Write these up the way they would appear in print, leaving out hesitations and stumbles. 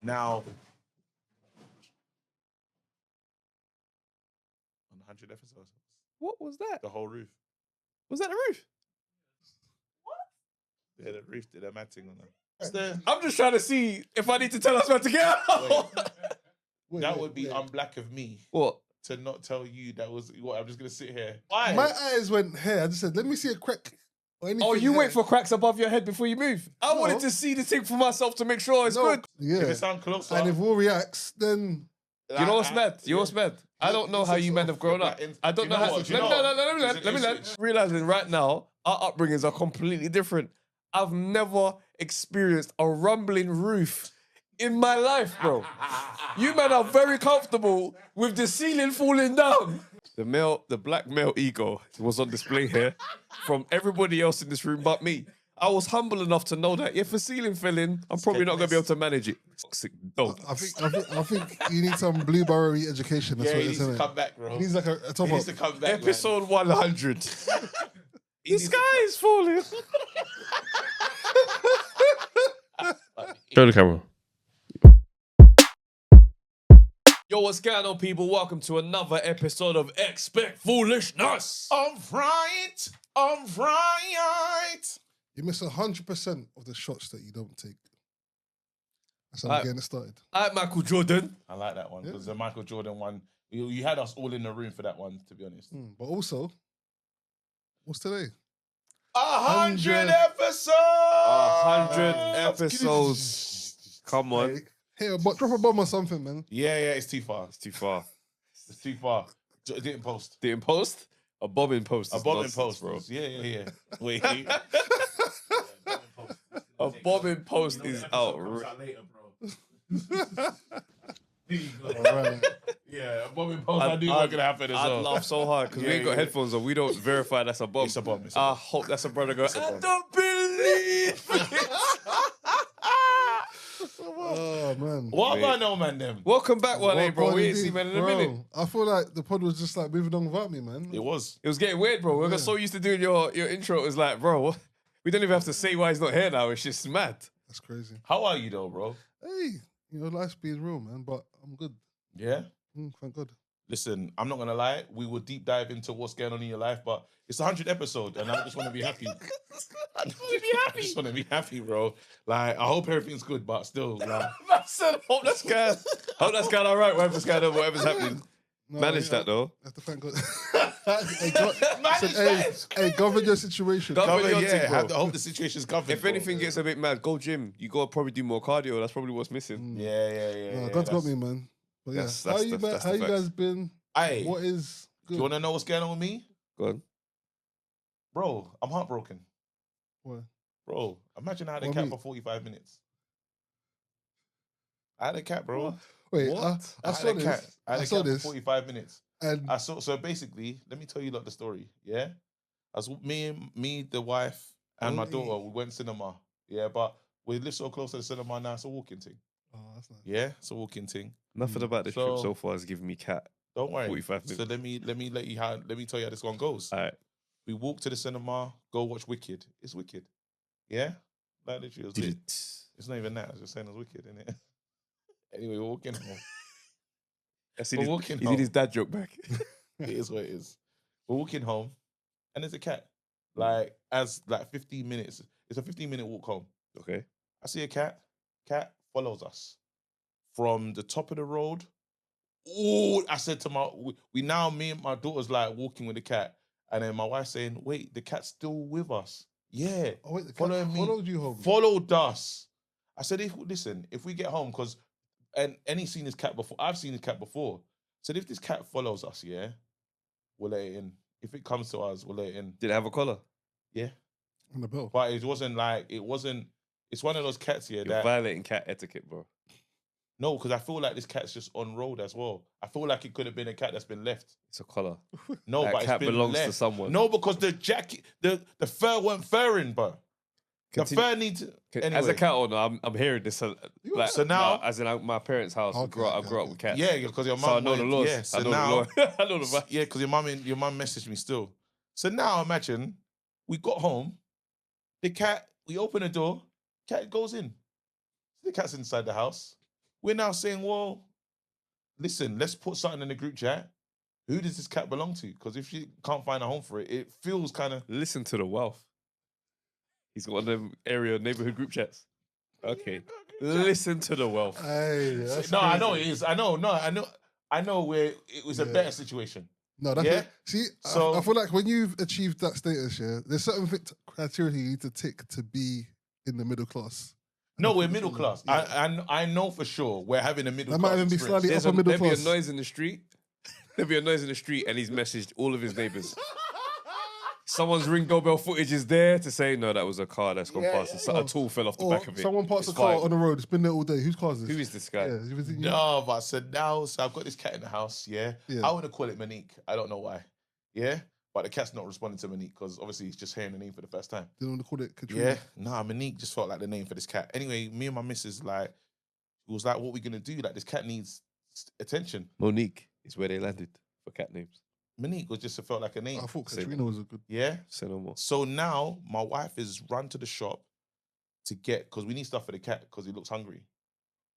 Now, on 100 episodes, What was that? the whole roof. Was that the roof? Yeah, the roof did a mad thing on that. I'm just trying to see if I need to tell us where to get out. That would be unblack of me. What? To not tell you that was what I'm just gonna sit here. Why? My eyes went here. I just said, let me see a crack. Oh, you wait for cracks above your head before you move. I wanted to see the thing for myself to make sure it's good. Yeah. If it sound closer, and if all reacts, then you know what's mad? You know what's mad? I don't know how you men have grown up. I don't know how. Let me let. Realizing right now, our upbringings are completely different. I've never experienced a rumbling roof in my life, bro. You men are very comfortable with the ceiling falling down. The black male ego was on display here from everybody else in this room but me. I was humble enough to know that if a ceiling fell in, I'm probably not going to be able to manage it. Toxic dog. I think you need some blueberry education. That's what he it is, needs to innit? come back, bro. He needs like a top He needs up. to come back. Episode 100. The sky is falling. Show the camera. Yo, what's going on, people? Welcome to another episode of Expect Foolishness. I'm right. I'm right. You miss 100% of the shots that you don't take. That's how I'm getting it started. I'm Michael Jordan. I like that one because the Michael Jordan one, you had us all in the room for that one, to be honest. But also, what's today? 100 episodes. 100 episodes. Come on. Hey, drop a bomb or something, man. Yeah, it's too far. It's too far. It's too far. It didn't post. Didn't post? A bombing post. A bombing post, bro. Yeah. Wait. A bombing post is out. Later, bro. All right. Yeah, a bombing post. I knew what gonna happen as well. I'd laugh so hard because we ain't got headphones on. We don't verify that's a bomb. It's a bomb. I hope that's a brother going, I don't believe it. Oh, man. What about no man them? Welcome back, Wale, What bro. pod We you ain't seen did, man in a bro? minute. I feel like the pod was just like moving on without me, man. It was. It was getting weird, bro. We got so used to doing your intro. It was like, bro, we don't even have to say why he's not here now. It's just mad. That's crazy. How are you though, bro? Hey, life's being real, man, but I'm good. Yeah. Thank God. Listen, I'm not gonna lie. We will deep dive into what's going on in your life, but it's 100 episode, and I just want to be happy. I just want to be happy, bro. Like, I hope everything's good, but still, like, Hope that's good. Hope that's going all right. Whatever's going on, whatever's happening. No, Manage that though. I have to thank God. Hey, govern your situation. Govern your thing, bro. I hope the situation's covered. If anything gets a bit mad, go gym. You gotta probably do more cardio. That's probably what's missing. Yeah. God's got me, man. But yeah, That's how the you facts. guys been? Aye. What is good? You want to know what's going on with me? Go on. Bro, I'm heartbroken. What? Bro, imagine I had a What cat me? for 45 minutes. I had a cat, bro. Wait, What? I saw this. I had a saw cat this. for 45 minutes. And So basically, let me tell you the story, yeah? I was me, the wife, and my daughter, we went cinema. Yeah, but we live so close to the cinema now, it's a walking thing. oh, that's nice. Yeah, it's a walking thing. Nothing about this trip So- so far has given me cat. Don't worry. 45 So let me tell you how this one goes. All right. We walk to the cinema, go watch Wicked. It's Wicked. Yeah? Like literally, it was lit. It's not even that. I was just saying it was Wicked, innit? Anyway, we're walking home. We're walking He home. did his dad joke back. It is what it is. We're walking home, and there's a cat. Like, 15 minutes. It's a 15-minute walk home. Okay. I see a cat. Cat follows us from the top of the road. Oh, I said to me and my daughter's like walking with the cat, and then my wife saying, "Wait, the cat's still with us." Yeah. Oh wait, the cat Following me. followed you home. Followed us. I said, if we get home, because he's seen this cat before. I've seen this cat before. I said, if this cat follows us, yeah, we'll let it in. If it comes to us, we'll let it in. Did it have a collar? Yeah. On the bell. But it wasn't. It's one of those cats here You're that violating cat etiquette, bro. no, because I feel like this cat's just on road as well. I feel like it could have been a cat that's been left. It's a collar. No, That but cat it's been belongs left. to someone. No, because the jacket, the fur weren't furring, bro. Continue. The fur needs. As Anyway. a cat owner, I'm hearing this. Like, So now- as in my parents' house, I grew up with cats. Yeah, because your mum. So I know the laws. Yeah, so I know now, the law. I know the law. yeah, because your mum messaged me still. So now imagine we got home, the cat. We open the door, cat goes in. The cat's inside the house. we're now saying, well, listen, let's put something in the group chat. Who does this cat belong to? Because if she can't find a home for it, it feels kind of... Listen to the wealth. He's got one of them area neighborhood group chats. Okay. Listen to the wealth. Hey, no, crazy. I know it is. I know where it was a better situation. No, that's Yeah? it. See, So- I feel like when you've achieved that status, there's certain criteria you need to tick to be in the middle class. No, we're middle class. Yeah. I know for sure we're having a middle That class might even be experience. slightly upper middle There'll be class. a noise in the street. There'll be a noise in the street and he's messaged all of his neighbours. Someone's ring doorbell footage is there to say, no, that was a car that's gone past. A tool fell off the Or back of it. someone parks a It's car fine. on the road. It's been there all day. Whose car is this? Who is this guy? Yeah, you think- No, but I said now, so I've got this cat in the house, yeah? Yeah. I want to call it Monique. I don't know why. Yeah? But the cat's not responding to Monique because obviously he's just hearing the name for the first time. Didn't want to call it Katrina. Yeah? Nah, Monique just felt like the name for this cat. Anyway, me and my missus, like, it was like, what we going to do? Like, this cat needs attention. Monique is where they landed for cat names. Monique was just felt like a name. I thought Say Katrina was a good. Yeah? Say no more. So now my wife has run to the shop to get, because we need stuff for the cat because he looks hungry.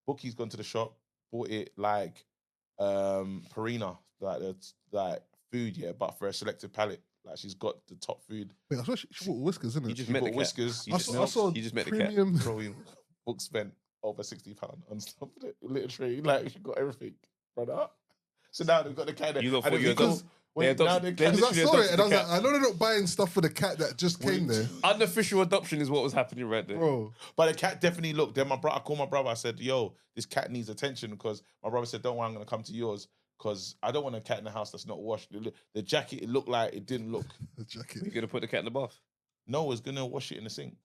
Bookie's gone to the shop, bought it like Purina, like food, yeah, but for a selective palate. Like she's got the top food. Wait, I saw she bought whiskers, isn't You it? just She met the bought cat. whiskers. You I just saw, I met- saw you just met the cat. premium. Bro, Book spent over £60 on stuff, literally. Like she got everything, brother. So now they've got the cat. You lot and thought you then because- adopted- when they now adopted- the they cat- Because I literally saw it and I was adopted like, the I know they're not buying stuff for the cat that just came there, Unofficial adoption is what was happening right there. bro. But the cat definitely looked. Then I called my brother. I said, "Yo, this cat needs attention." Because my brother said, "Don't worry, I'm gonna come to yours because I don't want a cat in the house that's not washed." The jacket, it looked like it didn't look. The jacket. You're going to put the cat in the bath? No, he's gonna wash it in the sink.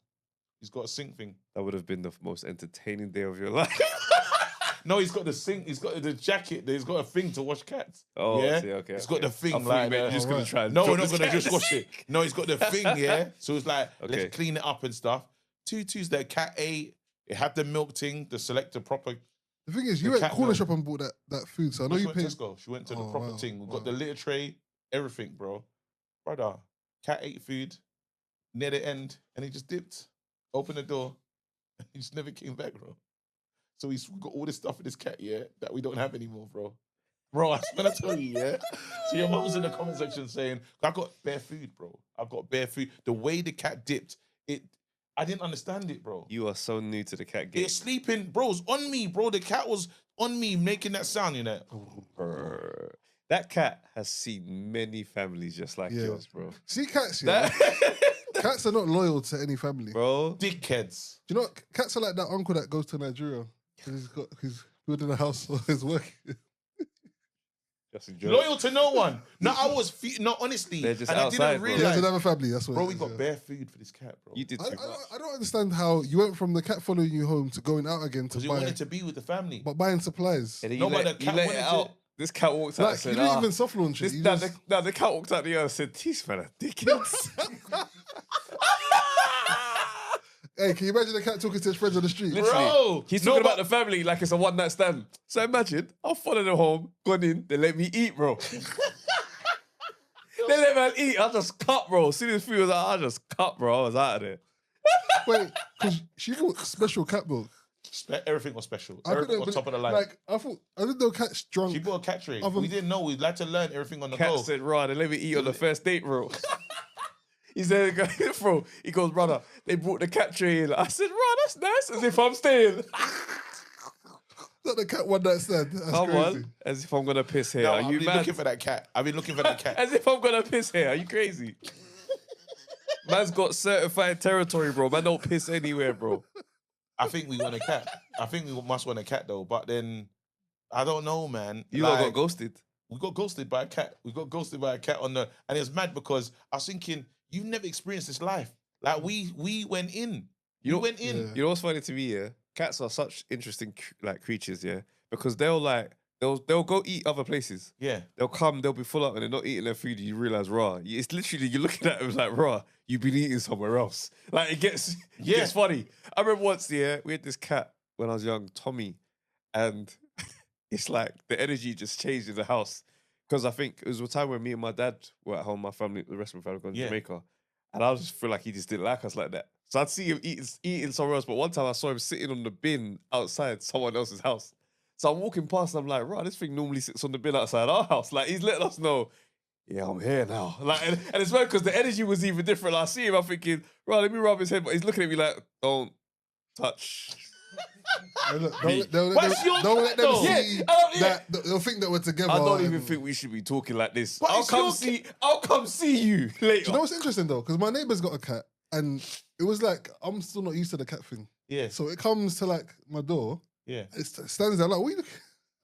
He's got a sink thing. That would have been the most entertaining day of your life. No, he's got the sink. He's got the jacket. He's got a thing to wash cats. Oh, yeah. I see, okay. He's got the I thing thought you like. meant you're just going Alright. to try and No, drop we're not this gonna cat in just the wash it. sink. No, he's got the thing. Yeah. So it's like Okay. let's clean it up and stuff. Tutu's that cat ate. It had the milk thing, the selector proper. The thing is, The you went cat corner milk. shop and bought that food, so I know She you went to paid. Tesco. She went to the Oh, proper wow, thing. We've wow. got the litter tray, everything, bro. Brother, cat ate food near the end and he just dipped. Opened the door. He just never came back, bro. So he's got all this stuff in this cat, yeah, that we don't have anymore, bro. Bro, I'm gonna tell you, yeah. So your mum's in the comment section saying, I got bare food, bro. I've got bare food. The way the cat dipped, I didn't understand it, bro. You are so new to the cat game. It's sleeping, bro. It's on me, bro. The cat was on me making that sound, you know. Brr. That cat has seen many families just like Yeah. yours, bro. See, cats, yeah. Cats are not loyal to any family. Bro, Dickheads. Do you know what? Cats are like that uncle that goes to Nigeria because he's building a house or he's working. just enjoy. Loyal to no one. No, I was no, honestly. They're just and outside, I didn't bro. He has realize. another family. That's what. Bro, it we is, got yeah. bare food for this cat, bro. You did I, too much. I don't understand how you went from the cat following you home to going out again to Because he buy, wanted to be with the family. but buying supplies. And then No, you but let, the you cat let it wanted out. to- This cat walked out and Like said, you didn't "Ah, even soft launch it. this, You nah, just, the cat walked out the yard and said, these man are dickheads. hey, can you imagine the cat talking to his friends on the street? Literally. Bro, He's no, talking but- about the family like it's a one-night stand. So imagine, I'll follow them home, gone in, they let me eat, bro. They let me eat, I just cut, bro. As soon as food was out, I just cut, bro. I was out of there. Wait, because she bought special cat milk. Everything was special. I Everything couldn't was top of the believe- line. Like I thought, I didn't know cats drunk. She bought a cat tray. Other- We didn't know. We'd like to learn everything on the Cat go. said, "Right, they let me eat on the first date, bro." He said, "Bro," he goes, "Brother, they brought the cat tray in." I said, "Right, that's nice." As if I'm staying. Not the cat one night stand. That's Come crazy. on, as if I'm gonna piss here. No, Are I've you been mad? looking for that cat. I've been looking for that cat. As if I'm gonna piss here. Are you crazy? Man's got certified territory, bro. Man don't piss anywhere, bro. I think we want a cat. I think we must want a cat though. But then I don't know, man. You lot Like, got ghosted. We got ghosted by a cat. We got ghosted by a cat on the, and it was mad because I was thinking, you've never experienced this life. Like we went in. You know- went in. Yeah. You know what's funny to me? Yeah, cats are such interesting like creatures. Yeah, because they'll go eat other places. Yeah. They'll come, they'll be full up, and they're not eating their food. You realize, raw. It's literally you're looking at them like, raw. You've been eating somewhere else. Like it gets funny. I remember once, yeah, we had this cat when I was young, Tommy, and it's like the energy just changed in the house because I think it was a time when me and my dad were at home. My family, the rest of my family, gone to Yeah. Jamaica, and I just feel like he just didn't like us like that. So I'd see him eating somewhere else. But one time I saw him sitting on the bin outside someone else's house. So I'm walking past and I'm like, right, this thing normally sits on the bin outside our house. Like, he's letting us know, yeah, I'm here now. Like, and it's weird because the energy was even different. Like, I see him, I'm thinking, right, let me rub his head. But he's looking at me like, don't touch. Don't let them see that. They'll think that we're together. I don't even think we should be talking like this. I'll come see you later. Do you know what's interesting though? Because my neighbour's got a cat, and it was like I'm still not used to the cat thing. Yeah. So it comes to like my door. Yeah. It stands there like, what are you looking?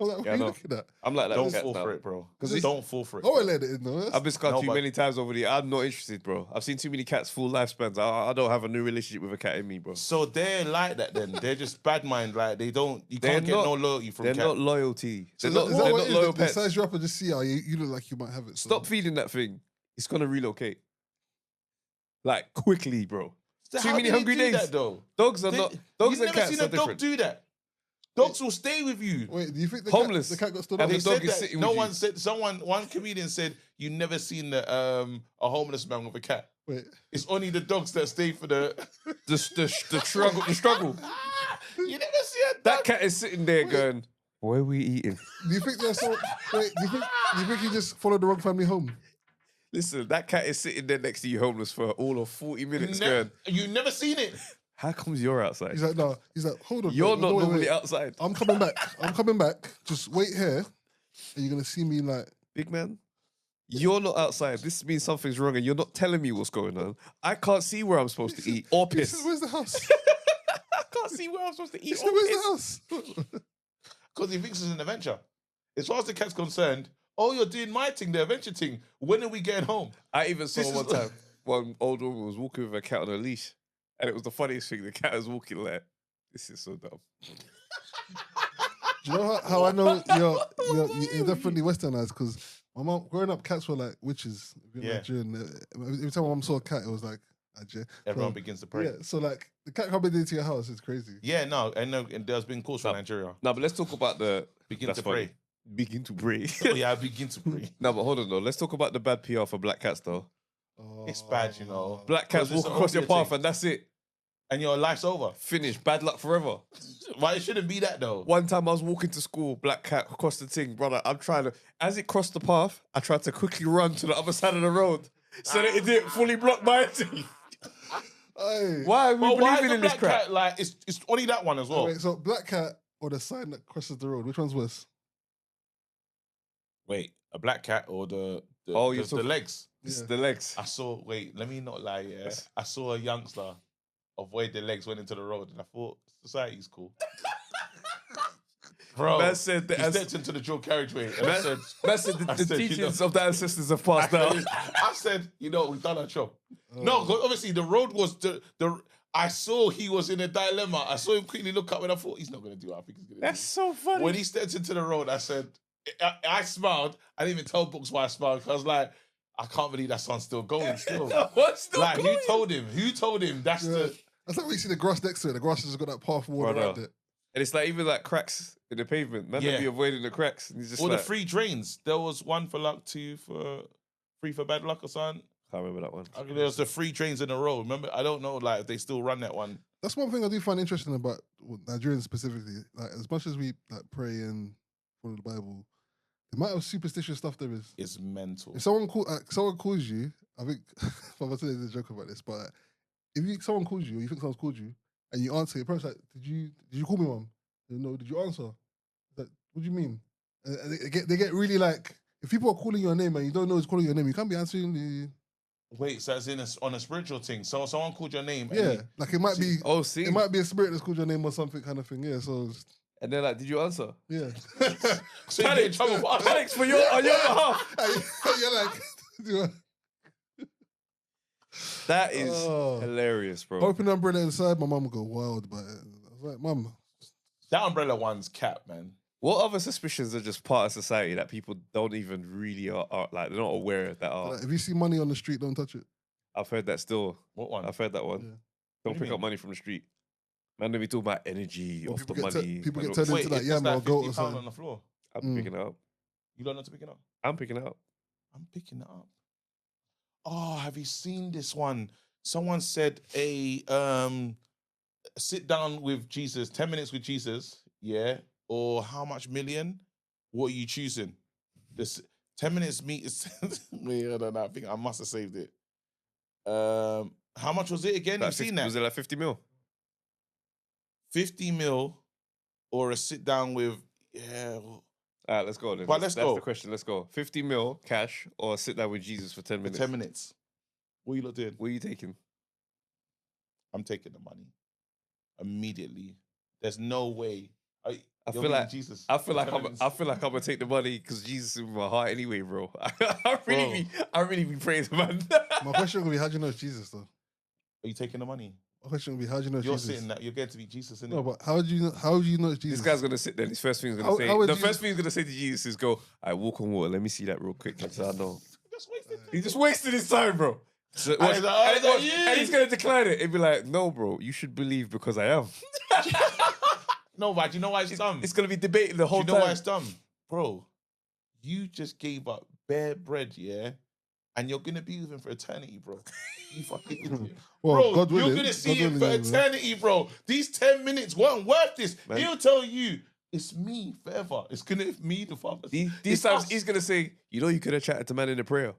I'm like, what are you looking at? I'm like that. Don't fall for it, bro. Don't fall for it. I won't let it in though. I've been scarred too many times over the. I'm not interested, bro. I've seen too many cats full lifespans. I don't have a new relationship with a cat in me, bro. So they're like that then. They're just bad mind. Like they don't. You can't get no loyalty from cats. They're not loyalty. So they're not loyal pets. They size you up and just see how you look like you might have it. So. Stop feeding that thing. It's gonna relocate. Like quickly, bro. So too many hungry days. That, though? Dogs are not. Dogs and cats are different. You've never seen a dog do that. Dogs will stay with you. Wait, do you think homeless? The cat got stood up. And the dog is sitting with you. No one said. One comedian said you never seen a homeless man with a cat. Wait, it's only the dogs that stay for the struggle. The struggle. You never see a dog. That cat is sitting there going, "What are we eating?" Do you think they're so? Wait, do you think he just followed the wrong family home? Listen, that cat is sitting there next to you homeless for all of 40 minutes. Going, you never seen it. How comes you're outside? He's like, no. He's like, hold on. You're not normally outside. I'm coming back. Just wait here, and you're gonna see me like, big man. You're not outside. This means something's wrong, and you're not telling me what's going on. I can't see where I'm supposed to eat or piss. Where's the house? I can't see where I'm supposed to eat or where's piss. the house? Because he thinks it's an adventure. As far as the cat's concerned, oh, you're doing my thing, the adventure thing. When are we getting home? I even saw one time one old woman was walking with a cat on a leash. And it was the funniest thing. The cat was walking like, this is so dumb. Do you know how I know you're definitely westernized? Because my mom, growing up, cats were like witches. Yeah. Every time my mom saw a cat, it was like, Ajay. Everyone begins to pray. Yeah, so like, the cat coming into your house is crazy. Yeah, no, and there's been calls from Nigeria. No, but let's talk about the... Begin to pray. Begin to pray. Oh, yeah, I begin to pray. No, but hold on, though. Let's talk about the bad PR for black cats, though. It's bad, you know. Black cats walk across your path and that's it. And your life's over. Finished. Bad luck forever. Why it shouldn't be that though? One time I was walking to school, black cat across the thing, brother. I'm trying to, as it crossed the path, I tried to quickly run to the other side of the road so that it didn't fully block my teeth. Why are we believing in this crap? Cat, like it's only that one as well. Wait, so black cat or the sign that crosses the road? Which one's worse? Wait, a black cat or the legs? It's the legs. I saw. Wait, let me not lie. Yeah, I saw a youngster avoid the legs, went into the road, and I thought society's cool. Bro, man said he stepped into the dual carriageway. And I said, the teachings of the ancestors have passed down. I said, we've done our job. No, obviously the road was the. I saw he was in a dilemma. I saw him quickly look up, and I thought he's not going to do what I think he's going to do. That's so funny. When he stepped into the road, I said, I smiled. I didn't even tell Books why I smiled because I was like, I can't believe that son's still going. Still, what's still like going? Who told him? That's the. That's like when you see the grass next to it. The grass has got that path water around it. And it's like even like cracks in the pavement. Man, be avoiding the cracks. And he's just the free drains. There was one for luck, two for free for bad luck or something. Can't remember that one. There was the free drains in a row. Remember? I don't know. Like if they still run that one. That's one thing I do find interesting about Nigerians specifically. Like as much as we like pray and follow the Bible, the amount of superstitious stuff there is. It's mental. If someone calls you, I think I'm gonna tell you a joke about this, but someone calls you, or you think someone's called you, and you answer, your parents like, did you call me, mom? No, did you answer? Like, what do you mean? And they get really like, if people are calling your name and you don't know who's calling your name, you can't be answering the. Wait, so that's on a spiritual thing. So someone called your name. Yeah, like it might be. Oh, see, it might be a spirit that's called your name or something kind of thing. Yeah, so. And they're like, did you answer? Yeah. So you get in trouble for Alex on your behalf. You're like. That is hilarious, bro. Open the umbrella inside, my mum would go wild about it. I was like, mum. That umbrella one's cap, man. What other suspicions are just part of society that people don't even really are like, they're not aware of that are? Like, if you see money on the street, don't touch it. I've heard that still. What one? I've heard that one. Yeah. Don't pick up money from the street. Man, they be talking about energy, off the money. People get turned into like yam or goat or something. On the floor. I'm picking it up. You don't know to pick it up? I'm picking it up. I'm picking it up. Oh, have you seen this one? Someone said a sit down with Jesus, 10 minutes with Jesus, yeah, or how much million? What are you choosing? This 10 minutes meet is. Wait, I don't know. I think I must have saved it. How much was it again? Like You've seen that? Was it like 50 mil? 50 mil or a sit down with, All right, let's go then. But That's go. the question. Let's go. 50 mil cash or sit down with Jesus for 10 minutes? 10 minutes. What are you lot doing? What are you taking? I'm taking the money immediately. There's no way. I feel like I'm gonna take the money because Jesus is in my heart anyway, bro. I really be praying, man. My question will be, how do you know it's Jesus, though? Are you taking the money? My question will be, how do you know it's You're Jesus? sitting that. You're going to be Jesus, innit? No, but how do you know it's Jesus? This guy's gonna sit there. His first thing he's gonna say. The first thing he's gonna say to Jesus is, "Go, I walk on water. Let me see that real quick, so I know." He just wasted his time, bro. So, and he's gonna decline it. He'd be like, "No, bro, you should believe because I am." No, but do you know why it's dumb? It's gonna be debated the whole time. Do you know why it's dumb? Bro, you just gave up bare bread, yeah? And you're gonna be with him for eternity, bro. You fucking idiot. Well, bro, God willing, you're gonna see him for God willing, eternity, bro. These 10 minutes weren't worth this. Man. He'll tell you, it's me forever. It's gonna be me, the Father. These times he's gonna say, you know, you could have chatted to man in the prayer.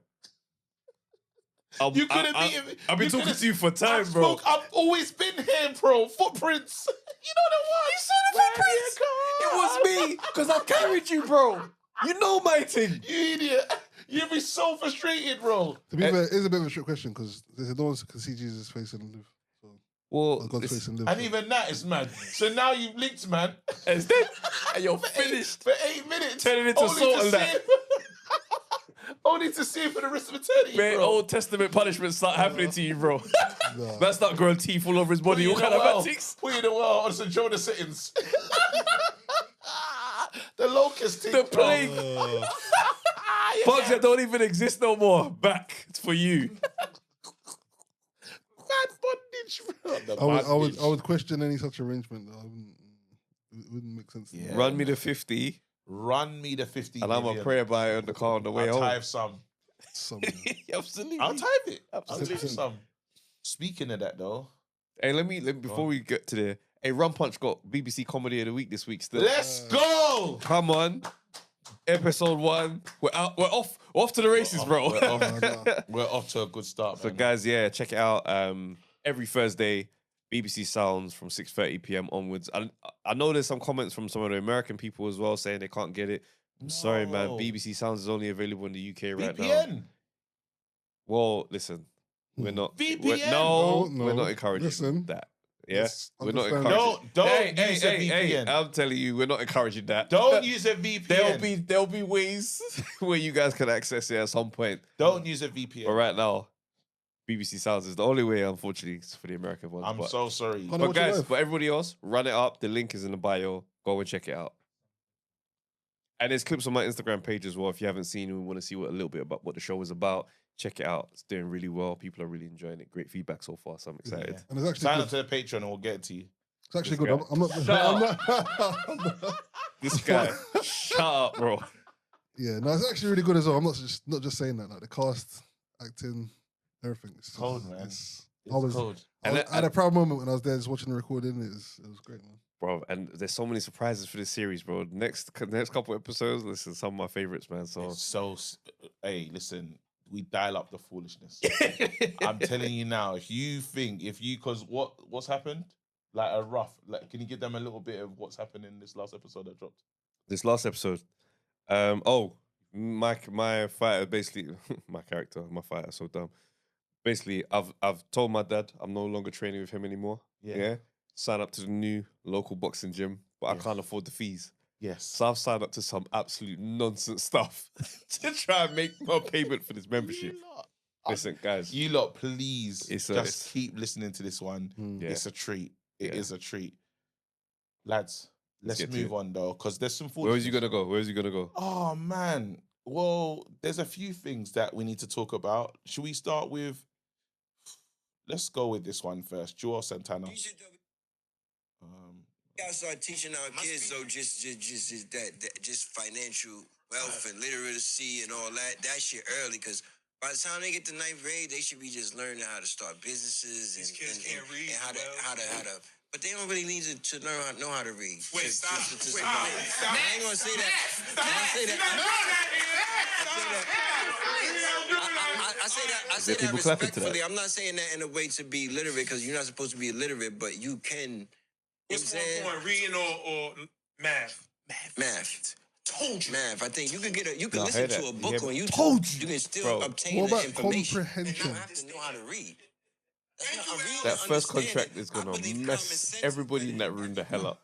I've been talking to you for time, bro. I've always been here, bro. Footprints. You know the one. You saw the footprints. It was me, because I carried you, bro. You know my thing. You idiot. You'd be so frustrated, bro. To be fair, it's a bit of a trick question because there's no one can see Jesus' face and live. So, well, God's face and live. And even that is mad. So now you've linked, man. It's dead. And you're finished. For 8 minutes. Turning into salt and that. Only to see it for the rest of eternity, Man, bro. Old Testament punishments start happening to you, bro. Nah. Man start growing teeth all over his body. All kind of antics. Put you in the world on St. Jonah settings. The locust thing, The plague. Bugs that don't even exist no more. Back for you. Mad bondage, bro. I would question any such arrangement. It wouldn't make sense. Yeah. Run me the 50. Run me the 50 and I'm going to pray about it on the car on the way home. I'll tithe some. Absolutely. I'll tithe it. I'll leave some. Speaking of that, though. Hey, let me before we get to there. Hey, Rum Punch got BBC Comedy of the Week this week still. Let's go! Come on. Episode 1. We're off to the races, bro. We're off to a good start, So man. guys, yeah, check it out. Every Thursday, BBC Sounds from 6:30 p.m. onwards. I know there's some comments from some of the American people as well saying they can't get it. I'm sorry, man. BBC Sounds is only available in the UK right now. Well, listen, we're not. VPN? We're not encouraging that. Yeah, we're not encouraging. Don't use a VPN. Hey, I'm telling you, we're not encouraging that. Don't use a VPN. There'll be ways where you guys can access it at some point. Don't use a VPN. But right now, BBC Sounds is the only way, unfortunately, for the American ones. I'm so sorry. But guys, for everybody else, run it up. The link is in the bio. Go and check it out. And there's clips on my Instagram page as well. If you haven't seen and want to see a little bit about what the show is about, check it out. It's doing really well. People are really enjoying it. Great feedback so far, so I'm excited. Yeah. And it's actually sign up to the Patreon and we'll get it to you. It's actually good. I'm not. This guy, shut up, bro. Yeah, no, it's actually really good as well. I'm not just saying that. Like the cast, acting, everything. It's cold, man. It's cold. I had a proud moment when I was there just watching the recording. It was great, man. Bro, and there's so many surprises for this series, bro. Next couple episodes, listen, some of my favorites, man. So hey, listen, we dial up the foolishness. I'm telling you now, because what's happened? Like a rough, can you give them a little bit of what's happened in this last episode that dropped? This last episode, my fighter basically, my fighter, so dumb. Basically, I've told my dad I'm no longer training with him anymore. Yeah. Sign up to the new local boxing gym, but I can't afford the fees. Yes. So I've signed up to some absolute nonsense stuff to try and make my payment for this membership. Listen, guys. You lot, please just keep listening to this one. Yeah. It's a treat. It is a treat. Lads, let's move on though, because there's some... Where is you going to go? Oh, man. Well, there's a few things that we need to talk about. Should we start with... Let's go with this one first. Juelz Santana. Gotta start teaching our kids though, just financial wealth and literacy and all that shit early, because by the time they get to 9th grade, they should be just learning how to start businesses and how to but they don't really need to know how to read. Wait, stop. I ain't gonna say that. I say that respectfully. I'm not saying that in a way to be literate, because you're not supposed to be illiterate, but you can. What's more important, reading or math? Math. Told you. Math. I think you can listen to a book on YouTube. Told you. You can still obtain What the about information. comprehension? You don't have to know how to read. That first contract is gonna mess everybody in that room the hell up.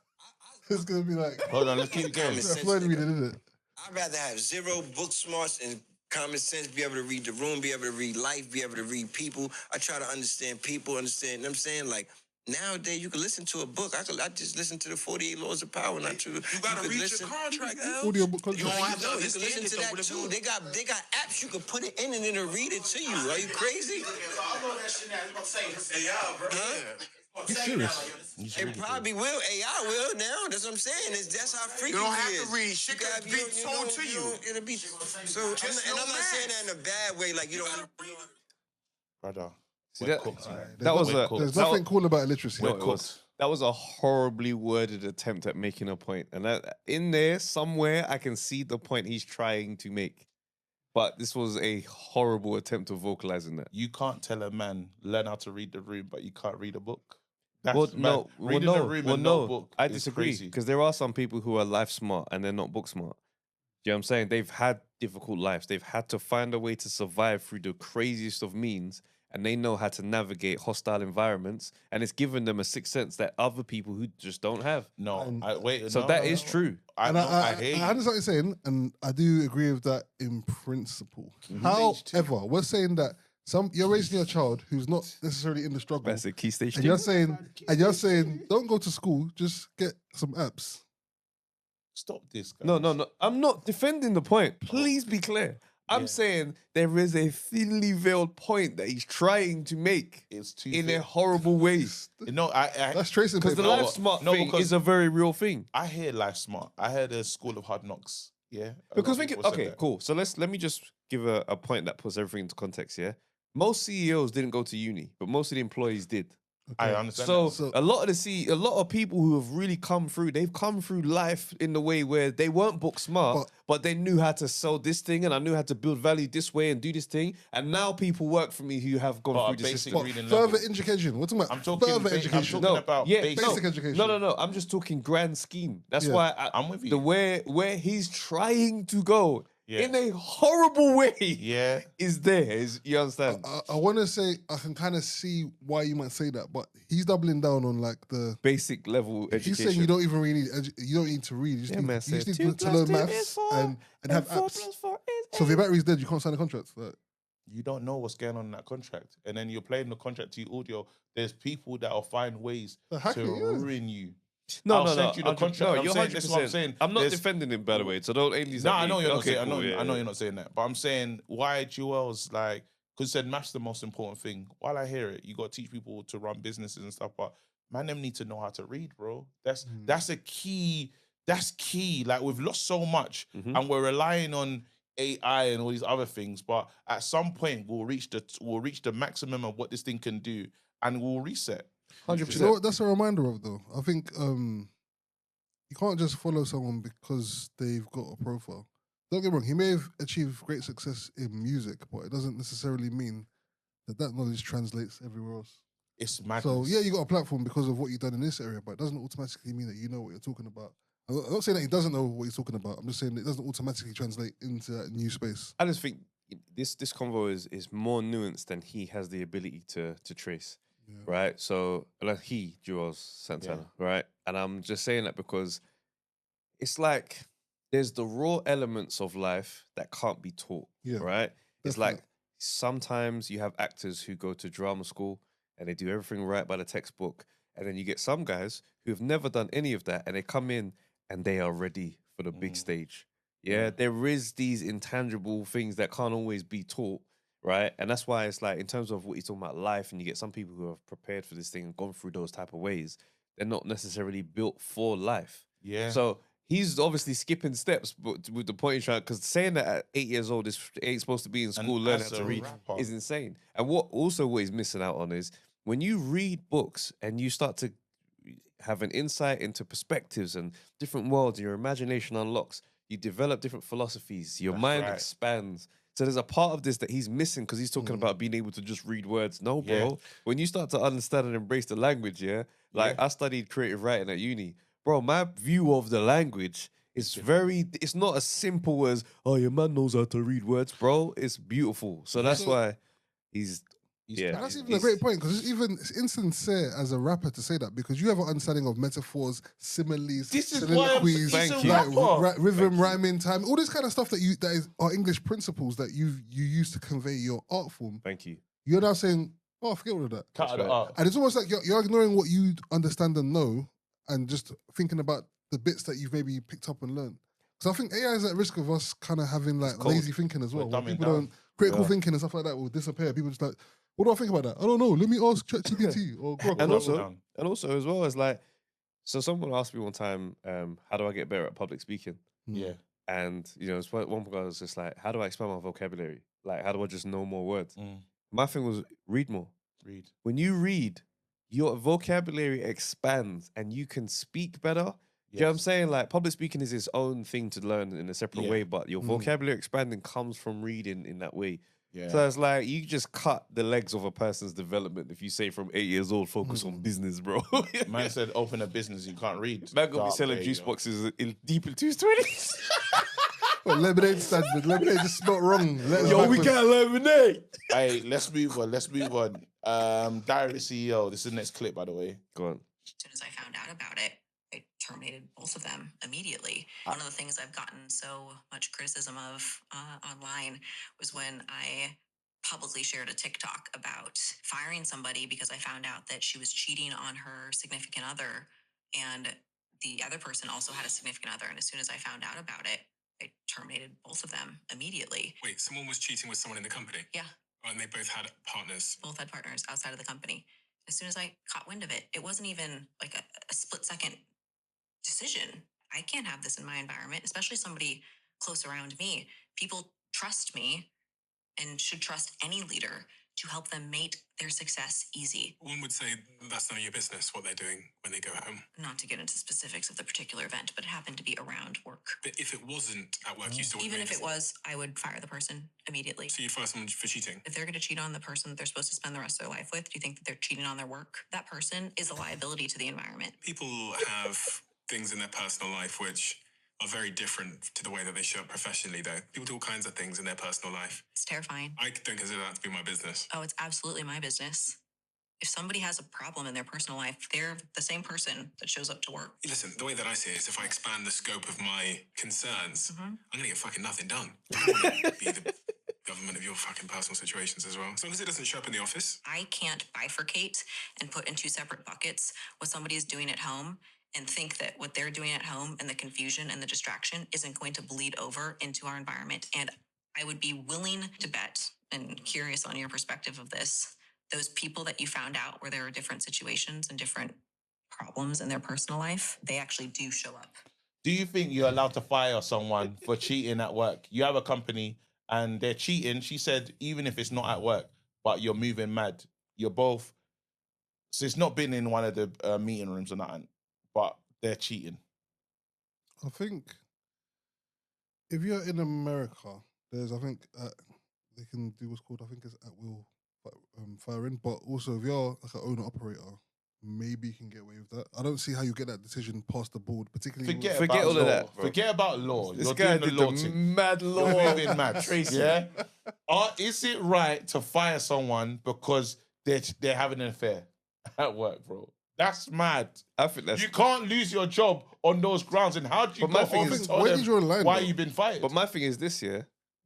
It's gonna be like, Hold on, let's keep it going. that's Floyd reading, isn't it? I'd rather have zero book smarts and common sense, be able to read the room, be able to read life, be able to read people. I try to understand people, understand, you know what I'm saying? Like, nowadays, you can listen to a book. I just listen to the 48 Laws of Power. Not to, you gotta read your contract, L. Audio book You don't contract. have to you can listen to that too. They got apps you can put it in and it'll read it to you. Are you crazy? AI, bro. You serious? It probably will. AI will now. That's what I'm saying. That's how freaky You don't it have is. to read. Shit could be told to you. It'll be so. Just I'm no not math. saying that in a bad way. Like you don't. Brother. See, we're that- cooked, man. That was We're a. cooked. There's that nothing cool about illiteracy. No, We're it was. That was a horribly worded attempt at making a point. And that, in there, somewhere, I can see the point he's trying to make. But this was a horrible attempt of vocalizing that. You can't tell a man learn how to read the room, but you can't read a book. Well, That's mad. no, Reading a room and no book I is disagree. crazy. Because there are some people who are life smart and they're not book smart. Do you know what I'm saying? They've had difficult lives. They've had to find a way to survive through the craziest of means. And they know how to navigate hostile environments. And it's given them a sixth sense that other people who just don't have. No, wait. So no, that no, is no. true. I I hear you. understand what you're saying, and I do agree with that in principle. Mhm. However, we're saying that you're raising your child who's not necessarily in the struggle, That's a key stage. and you're saying, don't go to school, just get some apps. Stop this, guys. No. I'm not defending the point. Please be clear. I'm Yeah. saying there is a thinly veiled point that he's trying to make It's too in thick. a horrible way. No, That's tracing Because the paper. life smart No, thing because- is a very real thing. I hear life smart. I heard a school of hard knocks. Yeah. A Because lot of think people said okay, that. cool. So let me just give a point that puts everything into context. Yeah, most CEOs didn't go to uni, but most of the employees did. I understand. So, that. So- a lot of people who have really come through, they've come through life in the way where they weren't book smart, but they knew how to sell this thing and I knew how to build value this way and do this thing. And now people work for me who have gone But through a the basic system. reading Further level. education. We're talking about I'm talking further I'm education. talking about basic. Basic education. No. I'm just talking grand scheme. That's Yeah. why I'm with you. the where he's trying to go Yeah. in a horrible way Yeah. is there. You understand? I want to say I can kind of see why you might say that, but he's doubling down on like the. Basic level education. He's saying you don't even really need you don't need to read. You just Yeah, need, man, you say just two need to plus learn two maths is four, and have four apps. plus four is So if your eight. battery's dead, you can't sign a contract. Like, You don't know what's going on in that contract. And then you're playing the contract to your audio. There's people that will find ways The hacker, to yeah. ruin you. No, I'll no, send you the 100%. contract. No, I'm you're saying, this is what I'm 100%. saying. I'm not There's- defending him, by the way, so don't aim these No, at I me. know you're not Okay, saying. cool, I yeah, know yeah. you're not saying that. But I'm saying why juelz like because said math's the most important thing. While I hear it, you got to teach people to run businesses and stuff. But man, them need to know how to read, bro. That's a key. That's key. Like we've lost so much, and we're relying on AI and all these other things. But at some point, we'll reach the maximum of what this thing can do, and we'll reset. 100%. do you know what that's a reminder of though? I think you can't just follow someone because they've got a profile. Don't get me wrong, he may have achieved great success in music, but it doesn't necessarily mean that knowledge translates everywhere else. It's madness. So yeah, you got a platform because of what you've done in this area, but it doesn't automatically mean that you know what you're talking about. I'm not saying that he doesn't know what he's talking about. I'm just saying it doesn't automatically translate into that new space. I just think this convo is more nuanced than he has the ability to trace. Yeah. Right? So like juelz Santana, right? And I'm just saying that because it's like there's the raw elements of life that can't be taught. Yeah, right? It's definitely. like sometimes you have actors who go to drama school and they do everything right by the textbook. And then you get some guys who've never done any of that and they come in and they are ready for the big stage. Yeah, there is these intangible things that can't always be taught, right? And that's why it's like, in terms of what you're talking about life, and you get some people who have prepared for this thing and gone through those type of ways, they're not necessarily built for life. Yeah. So he's obviously skipping steps, but with the point he's trying, because saying that at 8 years old is ain't supposed to be in school learning as how to a read rapper- is insane. And what he's missing out on is when you read books and you start to have an insight into perspectives and different worlds. Your imagination unlocks. You develop different philosophies. Your mind expands. So there's a part of this that he's missing because he's talking about being able to just read words. No, bro. Yeah. When you start to understand and embrace the language, I studied creative writing at uni. Bro, my view of the language is it's not as simple as, oh, your man knows how to read words, bro. It's beautiful. So that's why he's that's even a great point, because it's insincere as a rapper to say that, because you have an understanding of metaphors, similes, soliloquies, rhythm, rhyming, time, all this kind of stuff that are English principles that you use to convey your art form. Thank you. You're now saying, oh, forget all of that. Cut it up. And it's almost like you're ignoring what you understand and know, and just thinking about the bits that you've maybe picked up and learned. Because I think AI is at risk of us kind of having like lazy thinking as well. Critical thinking and stuff like that will disappear. People just like, what do I think about that? I don't know. Let me ask ChatGPT or Grok. And also as well as like, so someone asked me one time, how do I get better at public speaking? Yeah. And one guy was just like, how do I expand my vocabulary? Like, how do I just know more words? My thing was read more. Read. When you read, your vocabulary expands and you can speak better. You know what I'm saying? Like, public speaking is its own thing to learn in a separate way, but your vocabulary expanding comes from reading in that way. Yeah. So it's like, you just cut the legs of a person's development if you say from 8 years old, focus on business, bro. Man said, open a business, you can't read. Man gonna be selling juice boxes deep into his 20s. Well, lemonade stand, but lemonade just spelled wrong. We got lemonade. Hey, let's move on. Diary CEO, this is the next clip, by the way. Go on. As soon as I found out about it, I terminated both of them immediately. One of the things I've gotten so much criticism of online was when I publicly shared a TikTok about firing somebody because I found out that she was cheating on her significant other, and the other person also had a significant other. And as soon as I found out about it, I terminated both of them immediately. Wait, someone was cheating with someone in the company? Yeah. Oh, and they both had partners? Both had partners outside of the company. As soon as I caught wind of it, it wasn't even like a split-second decision. I can't have this in my environment, especially somebody close around me. People trust me and should trust any leader to help them make their success easy. One would say that's none of your business what they're doing when they go home. Not to get into specifics of the particular event, but it happened to be around work. But if it wasn't at work, you still would. Even if it was, I would fire the person immediately. So you'd fire someone for cheating? If they're going to cheat on the person that they're supposed to spend the rest of their life with, do you think that they're cheating on their work? That person is a liability to the environment. People have things in their personal life which are very different to the way that they show up professionally, though. People do all kinds of things in their personal life. It's terrifying. I don't consider that to be my business. Oh, it's absolutely my business. If somebody has a problem in their personal life, they're the same person that shows up to work. Listen, the way that I see it is if I expand the scope of my concerns, I'm going to get fucking nothing done. I want to be the government of your fucking personal situations as well. As long as it doesn't show up in the office. I can't bifurcate and put in two separate buckets what somebody is doing at home and think that what they're doing at home and the confusion and the distraction isn't going to bleed over into our environment. And I would be willing to bet, and curious on your perspective of this, those people that you found out where there are different situations and different problems in their personal life, they actually do show up. Do you think you're allowed to fire someone for cheating at work? You have a company and they're cheating. She said, even if it's not at work, but you're moving mad, you're both. So it's not been in one of the meeting rooms or nothing, but they're cheating. I think if you're in America, I think they can do what's called, I think it's at will firing. But also, if you're like an owner operator, maybe you can get away with that. I don't see how you get that decision past the board, particularly. Forget all of that. Bro. Forget about law. This guy did the mad law. You're moving mad, Tracy. Yeah. Is it right to fire someone because they're having an affair at work, bro? That's mad. I think that's... You can't lose your job on those grounds. And how do you go off and tell them why you've been fired? But my thing is this,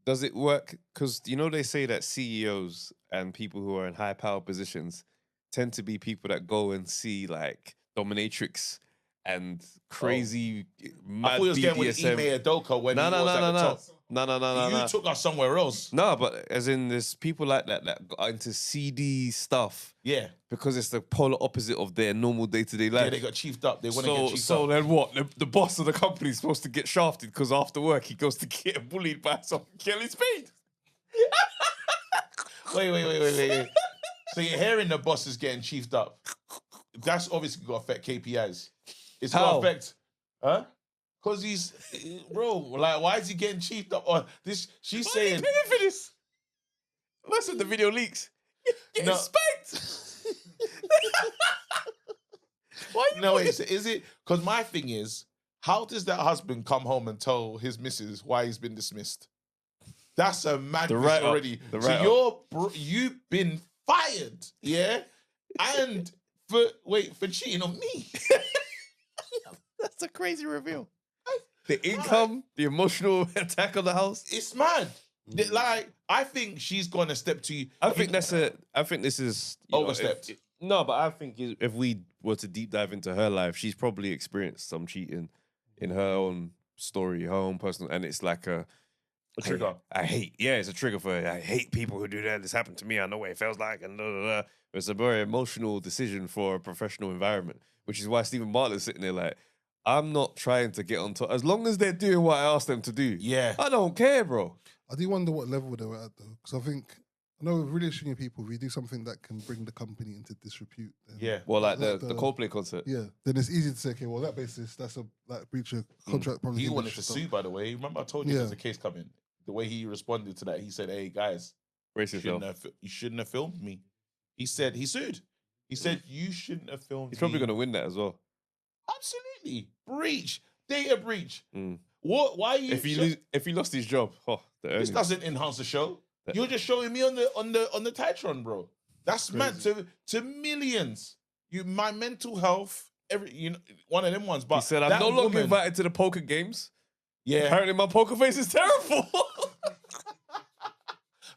does it work? Because, they say that CEOs and people who are in high power positions tend to be people that go and see, like, dominatrix and crazy mad I thought you was getting with Ime Udoka when he was at the top. No. You took us somewhere else. No, but as in there's people like that got into CD stuff. Yeah. Because it's the polar opposite of their normal day-to-day life. Yeah, they got chiefed up. They want to get chiefed up. So then what? The boss of the company is supposed to get shafted because after work he goes to get bullied by some Kelly Spade. Wait. So you're hearing the boss is getting chiefed up. that's obviously got to affect KPIs. It's How? got to affect, huh? Because he's, bro, like, why is he getting cheated up on this? She's saying, paying for this? Most of the video leaks. Get No. spanked. Why you no, is it? Because my thing is, how does that husband come home and tell his missus why he's been dismissed? That's a madness write-up. already. The So write-up. you've been fired, yeah? And for cheating on me. That's a crazy reveal. The income, the emotional attack on the house. It's mad. Like, I think she's gone a step too. I think this is you know, Overstepped. No, but I think if we were to deep dive into her life, she's probably experienced some cheating in her own story, her own personal, and it's like a trigger. I hate, it's a trigger for her. I hate people who do that. This happened to me. I know what it feels like, and blah, blah, blah. It's a very emotional decision for a professional environment, which is why Stephen Bartlett's sitting there like, I'm not trying to get on top. As long as they're doing what I asked them to do, I don't care, bro. I do wonder what level they were at though, because I know with really senior people, if you do something that can bring the company into disrepute, then Well, like the Coldplay concert. then it's easy to say, okay, well, that basis, that's a breach of contract. Probably He wanted to sue, by the way. Remember I told you there's a case coming. The way he responded to that, he said, hey, guys, you shouldn't have filmed me. He said, he sued. He said, you shouldn't have filmed me. He's probably going to win that as well. Absolutely. Breach. Data breach. What? Why are you... If he lost his job, this doesn't enhance the show. You're just showing me on the Titron, bro. That's meant to millions. My mental health, one of them ones. But he said, I'm no longer invited to the poker games. Yeah. Apparently my poker face is terrible.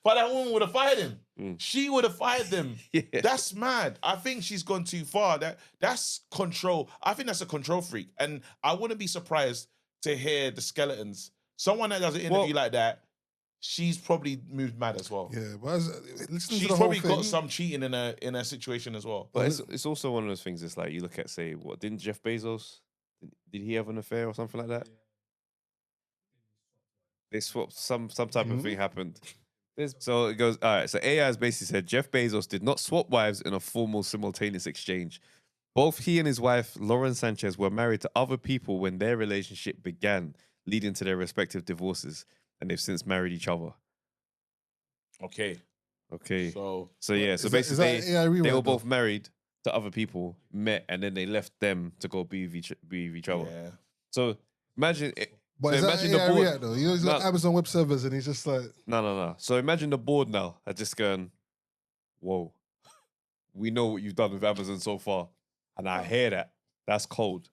But that woman would have fired him. She would have fired them. That's mad. I think she's gone too far. That's control. I think that's a control freak. And I wouldn't be surprised to hear the skeletons. Someone that does an interview like that, she's probably moved mad as well. Yeah, but she's probably got some cheating in a situation as well. But it's also one of those things. It's like you look at, say, what didn't Jeff Bezos? Did he have an affair or something like that? They swapped some type of thing happened. So it goes, all right, so AI has basically said Jeff Bezos did not swap wives in a formal simultaneous exchange. Both he and his wife, Lauren Sanchez, were married to other people when their relationship began, leading to their respective divorces, and they've since married each other. Okay. So basically they were both married to other people, met, and then they left them to go be with each other. Yeah. So imagine it. But is that AI React though? He's got Amazon Web Servers and he's just like... No. So imagine the board now are just going, whoa, we know what you've done with Amazon so far. And I hear that. That's cold.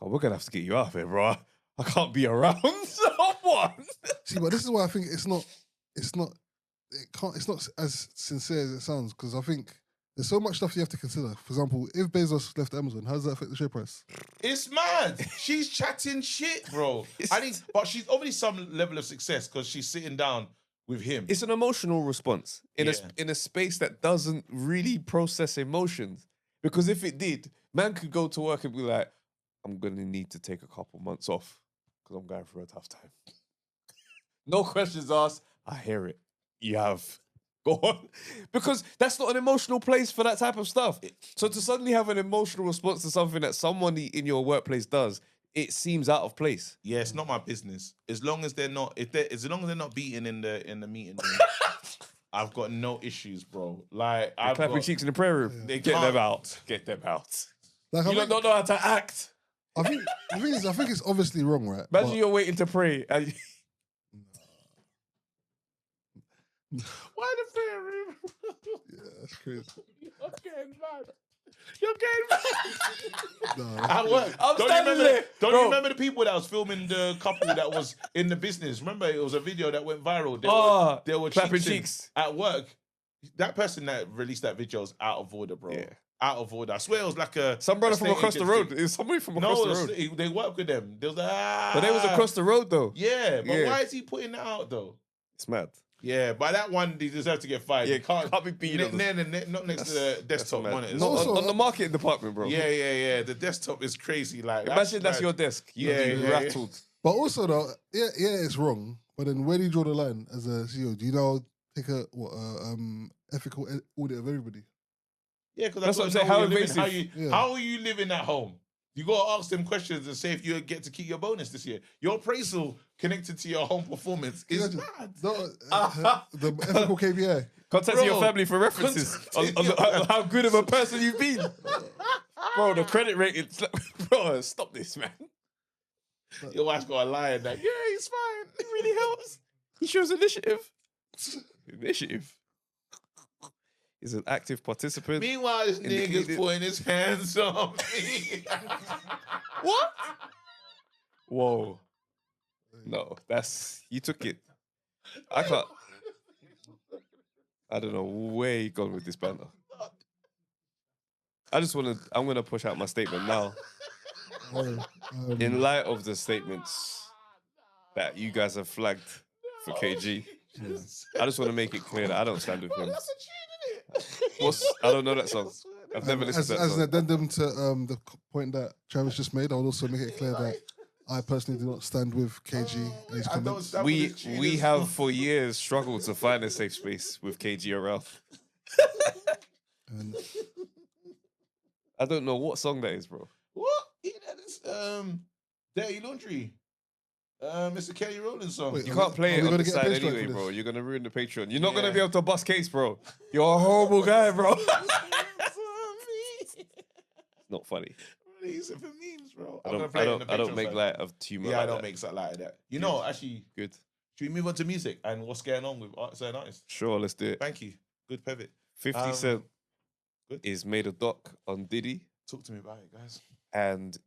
But we're going to have to get you out of here, bro. I can't be around someone. See, but this is why I think it's not as sincere as it sounds, because I think there's so much stuff you have to consider. For example, if Bezos left Amazon, how does that affect the share price? It's mad. She's chatting shit, bro. But she's obviously some level of success because she's sitting down with him. It's an emotional response in a space that doesn't really process emotions. Because if it did, man could go to work and be like, I'm going to need to take a couple months off because I'm going through a tough time. No questions asked. I hear it. You have. Go on. Because that's not an emotional place for that type of stuff. So to suddenly have an emotional response to something that someone in your workplace does, it seems out of place. Yeah, it's not my business. As long as they're not beating in the meeting room, I've got no issues, bro. Like I've clapping cheeks in the prayer room. They get them out. Get them out. Like, you don't know how to act. I think it's obviously wrong, right? Imagine you're waiting to pray. And why the prayer room? Yeah, that's crazy. You're getting mad. No, At work. Don't you remember the people that was filming the couple that was in the business? Remember, it was a video that went viral. They were clapping cheeks at work. That person that released that video is out of order, bro. Yeah. Out of order. I swear it was like some brother from across the road. It was somebody from across the road. They work with them. They was like, but they was across the road though. Yeah, but why is he putting that out though? It's mad. Yeah, by that one, they deserve to get fired. Yeah, can't be beaten. Not next to the desktop monitors. On the marketing department, bro. Yeah. The desktop is crazy. Like, imagine that's your desk. You rattled. But also though, it's wrong. But then where do you draw the line as a CEO? Do you now take a ethical audit of everybody? Yeah, because That's what I'm saying. How invasive? How are you living at home? You got to ask them questions and say if you get to keep your bonus this year. Your appraisal connected to your home performance is mad. The ethical KPI. Contact your family for references on how good of a person you've been. Bro, the credit rating. Bro, stop this, man. Your wife's got a lie in that. Yeah, he's fine. It really helps. He shows initiative. Initiative. He's an active participant. Meanwhile, this nigga's putting his hands on me. What? Whoa. No, you took it. I can't. I don't know where you gone with this banter. I'm going to push out my statement now. In light of the statements that you guys have flagged for KG, I just want to make it clear that I don't stand with him. I don't know that song. I've never listened to that song. As an addendum to the point that Travis just made, I would also make it clear that I personally do not stand with KG and his comments. We have for years struggled to find a safe space with KG around. I don't know what song that is, bro. What? That is Dirty Laundry. Mr. Kelly Rowland song. Wait, you can't play it on the side anyway, bro. You're going to ruin the Patreon. You're not going to be able to bust case, bro. You're a horrible guy, bro. Not funny. It's for memes, bro. I don't make light of humor. Yeah, I don't make light of that. You know, actually, good. Should we move on to music and what's going on with certain artists? Sure, let's do it. Thank you. Good pivot. 50 Cent is made a doc on Diddy. Talk to me about it, guys. And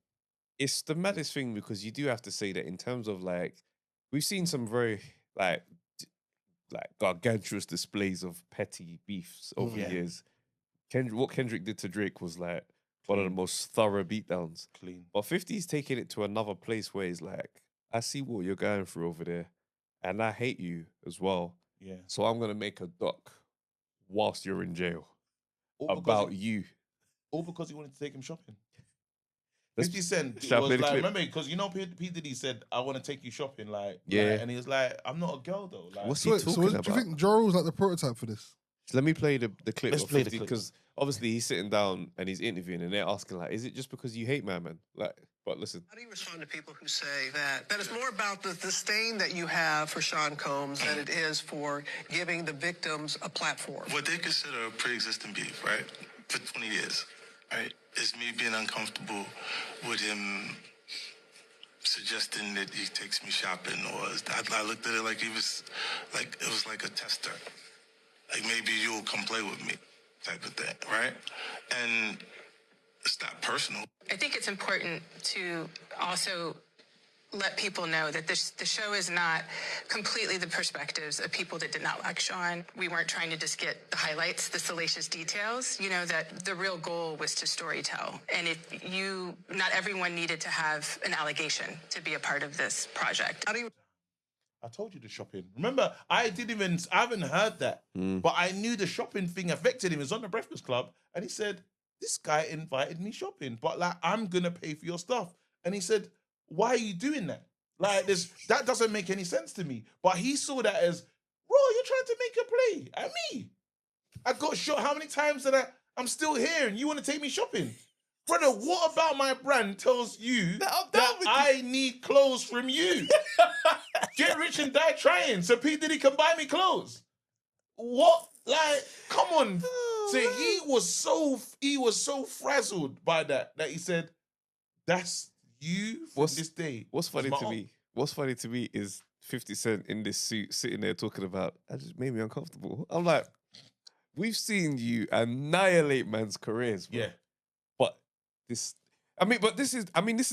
it's the maddest thing because you do have to say that in terms of we've seen some very gargantuous displays of petty beefs over the years. What Kendrick did to Drake was one of the most thorough beatdowns. Clean. But 50's taking it to another place where he's I see what you're going through over there, and I hate you as well. Yeah. So I'm gonna make a doc whilst you're in jail about you. All because he wanted to take him shopping. 50 Cent was remember, because P. Diddy said, I want to take you shopping, and he was like, I'm not a girl though. What's he talking about? Do you think Ja Rule's the prototype for this? Let me play the clip. Let's play the clip. Because obviously he's sitting down and he's interviewing and they're asking is it just because you hate man? But listen. How do you respond to people who say that it's more about the disdain that you have for Sean Combs than it is for giving the victims a platform? What they consider a pre-existing beef, right? For 20 years, right? Is me being uncomfortable with him suggesting that he takes me shopping, or I looked at it like it was like a tester. Maybe you'll come play with me type of thing, right? And it's not personal. I think it's important to also let people know that the show is not completely the perspectives of people that did not like Sean. We weren't trying to just get the highlights, the salacious details. That the real goal was to storytell. And not everyone needed to have an allegation to be a part of this project. I told you the shopping. Remember, I haven't heard that. But I knew the shopping thing affected him. He was on the Breakfast Club and he said, this guy invited me shopping, but I'm going to pay for your stuff. And he said, why are you doing that? That doesn't make any sense to me. But he saw that as, bro, you're trying to make a play at me. I got shot how many times that I'm still here and you want to take me shopping? Brother, what about my brand tells you that I need clothes from you? Get rich and die trying so P. Diddy can buy me clothes. What? Come on. So he was so frazzled by that he said, that's you from this day. What's funny to me is 50 Cent in this suit sitting there talking about, that just made me uncomfortable. I'm like, we've seen you annihilate man's careers, bro. Yeah. This is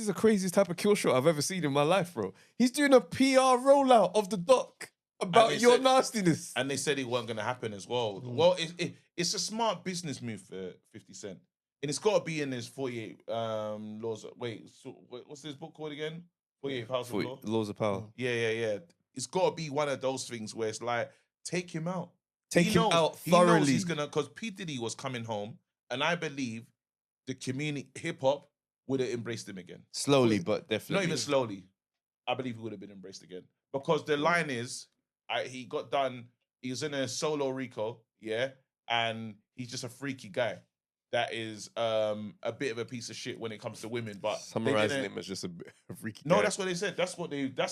the craziest type of kill shot I've ever seen in my life, bro. He's doing a PR rollout of the doc about your nastiness. And they said it wasn't going to happen as well. Well, it's a smart business move for 50 Cent. And it's got to be in his 48 laws. What's this book called again? 48 Powers of Law? Laws of Power. Yeah. It's got to be one of those things where it's take him out. Take him out thoroughly. He knows he's going to, because P. Diddy was coming home, and I believe the community, hip-hop, would have embraced him again. Slowly, but definitely. Not even slowly. I believe he would have been embraced again. Because the line is, he got done, he was in a solo Rico, and he's just a freaky guy. that is a bit of a piece of shit when it comes to women. But summarizing him as just a freaky no, guy. that's what they said. That's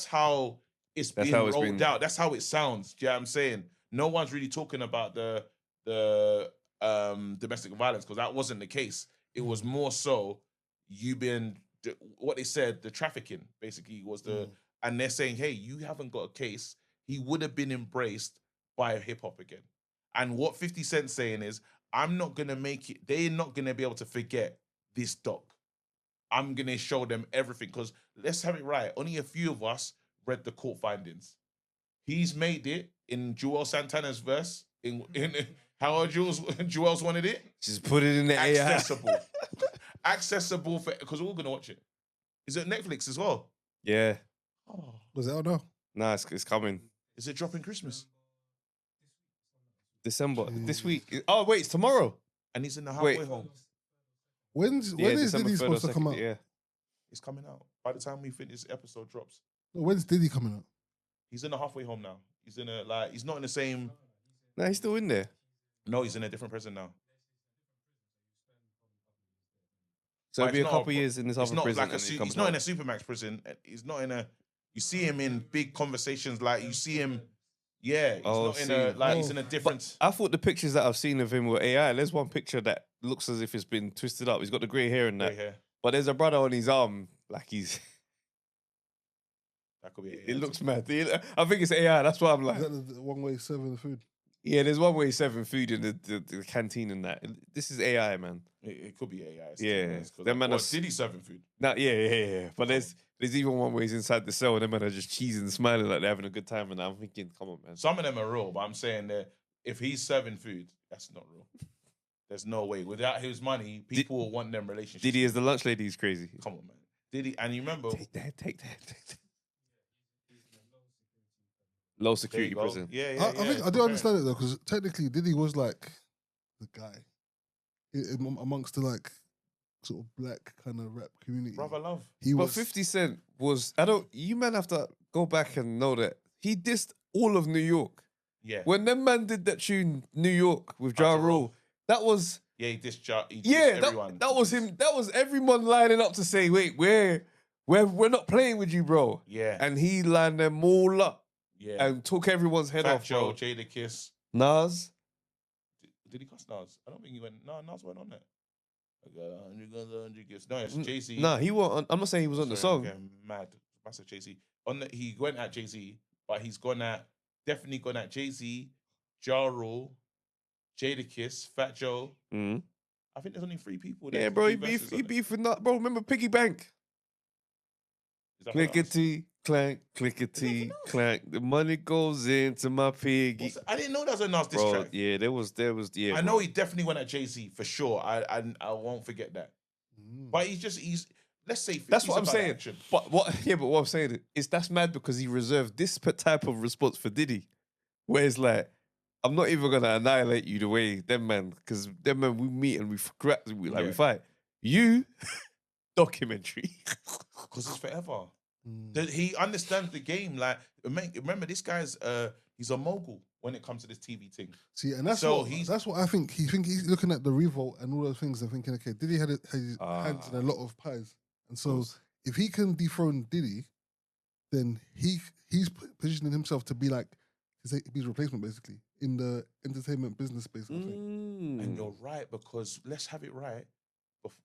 how it's been rolled out. That's how it sounds. Do you know what I'm saying? No one's really talking about the domestic violence because that wasn't the case. It was more so what they said, the trafficking basically was and they're saying, hey, you haven't got a case. He would have been embraced by hip hop again. And what 50 Cent's saying is, I'm not gonna make it. They're not gonna be able to forget this doc. I'm gonna show them everything because let's have it right. Only a few of us read the court findings. He's made it in Juelz Santana's verse. In how Juelz wanted it. Just put it in the accessible, accessible for because we're all gonna watch it. Is it Netflix as well? Yeah. Oh. Was it out now? Nah, it's coming. Is it dropping Christmas? December. This week. Oh wait, it's tomorrow. And he's in the halfway home. When is Diddy supposed to come out? Yeah. It's coming out. By the time we finish, this episode drops. When's Diddy coming out? He's in the halfway home now. He's in he's not in the same. No, he's still in there. No, he's in a different prison now. So it'll be a couple years in this other prison. He's not in a Supermax prison. He's not in a. You see him in big conversations. Like you see him. Yeah, he's not in a he's in a different. But I thought the pictures that I've seen of him were AI. There's one picture that looks as if it's been twisted up. He's got the grey hair and that. Hair. But there's a brother on his arm, like he's. That could be. AI. It looks mad. I think it's AI. That's what I'm like. Is that the one way serving the food? Yeah, there's one way serving food in the canteen and that. This is AI, man. It could be AI. Yeah, that man. Diddy serving food? Nah, yeah. But there's even one where he's inside the cell and them men are just cheesing and smiling like they're having a good time. And I'm thinking, come on, man. Some of them are real, but I'm saying that if he's serving food, that's not real. There's no way. Without his money, people will want them relationships. Diddy as the lunch lady is crazy. Come on, man. Diddy, and you remember? Take that. Low security prison. Yeah. I do understand it though, because technically Diddy was like the guy amongst the like sort of black kind of rap community. Brother love. But 50 Cent was, you man have to go back and know that he dissed all of New York. Yeah. When them man did that tune, New York, with Ja Rule, that was... Yeah, he dissed everyone. That was him. That was everyone lining up to say, wait, we're not playing with you, bro. Yeah. And he lined them all up. Yeah. And took everyone's head off, Joe, bro. Jadakiss. Nas. Did he cuss Nas? I don't think he went. No, Nas went on that. Like 100 gifts. No, it's Jay-Z. Nah, he went. I'm not saying he was on the song. Mad. Massive Jay-Z. He went at Jay-Z, but he's definitely gone at Jay-Z, Ja Rule, Jadakiss, Fat Joe. Mm-hmm. I think there's only 3 people. Yeah, bro. He beefed with that, bro. Remember Piggy Bank? Clickety clank, clickety clank. The money goes into my piggy. I didn't know that was a Nas diss track. Yeah, there was. Yeah, I know he definitely went at Jay-Z for sure. I won't forget that. But he's. Let's say that's what I'm saying. Action. But what I'm saying is that's mad because he reserved this type of response for Diddy, where it's like, I'm not even gonna annihilate you the way them man, because them man we meet and we fight. You documentary because it's forever. He understands the game. Like, remember, this guy's he's a mogul when it comes to this TV thing. See, and that's what I think. He's looking at the revolt and all those things and thinking, okay, Diddy had his hands in a lot of pies, and so if he can dethrone Diddy, then he's positioning himself to be like his replacement, basically, in the entertainment business space. I think. And you're right, because let's have it right.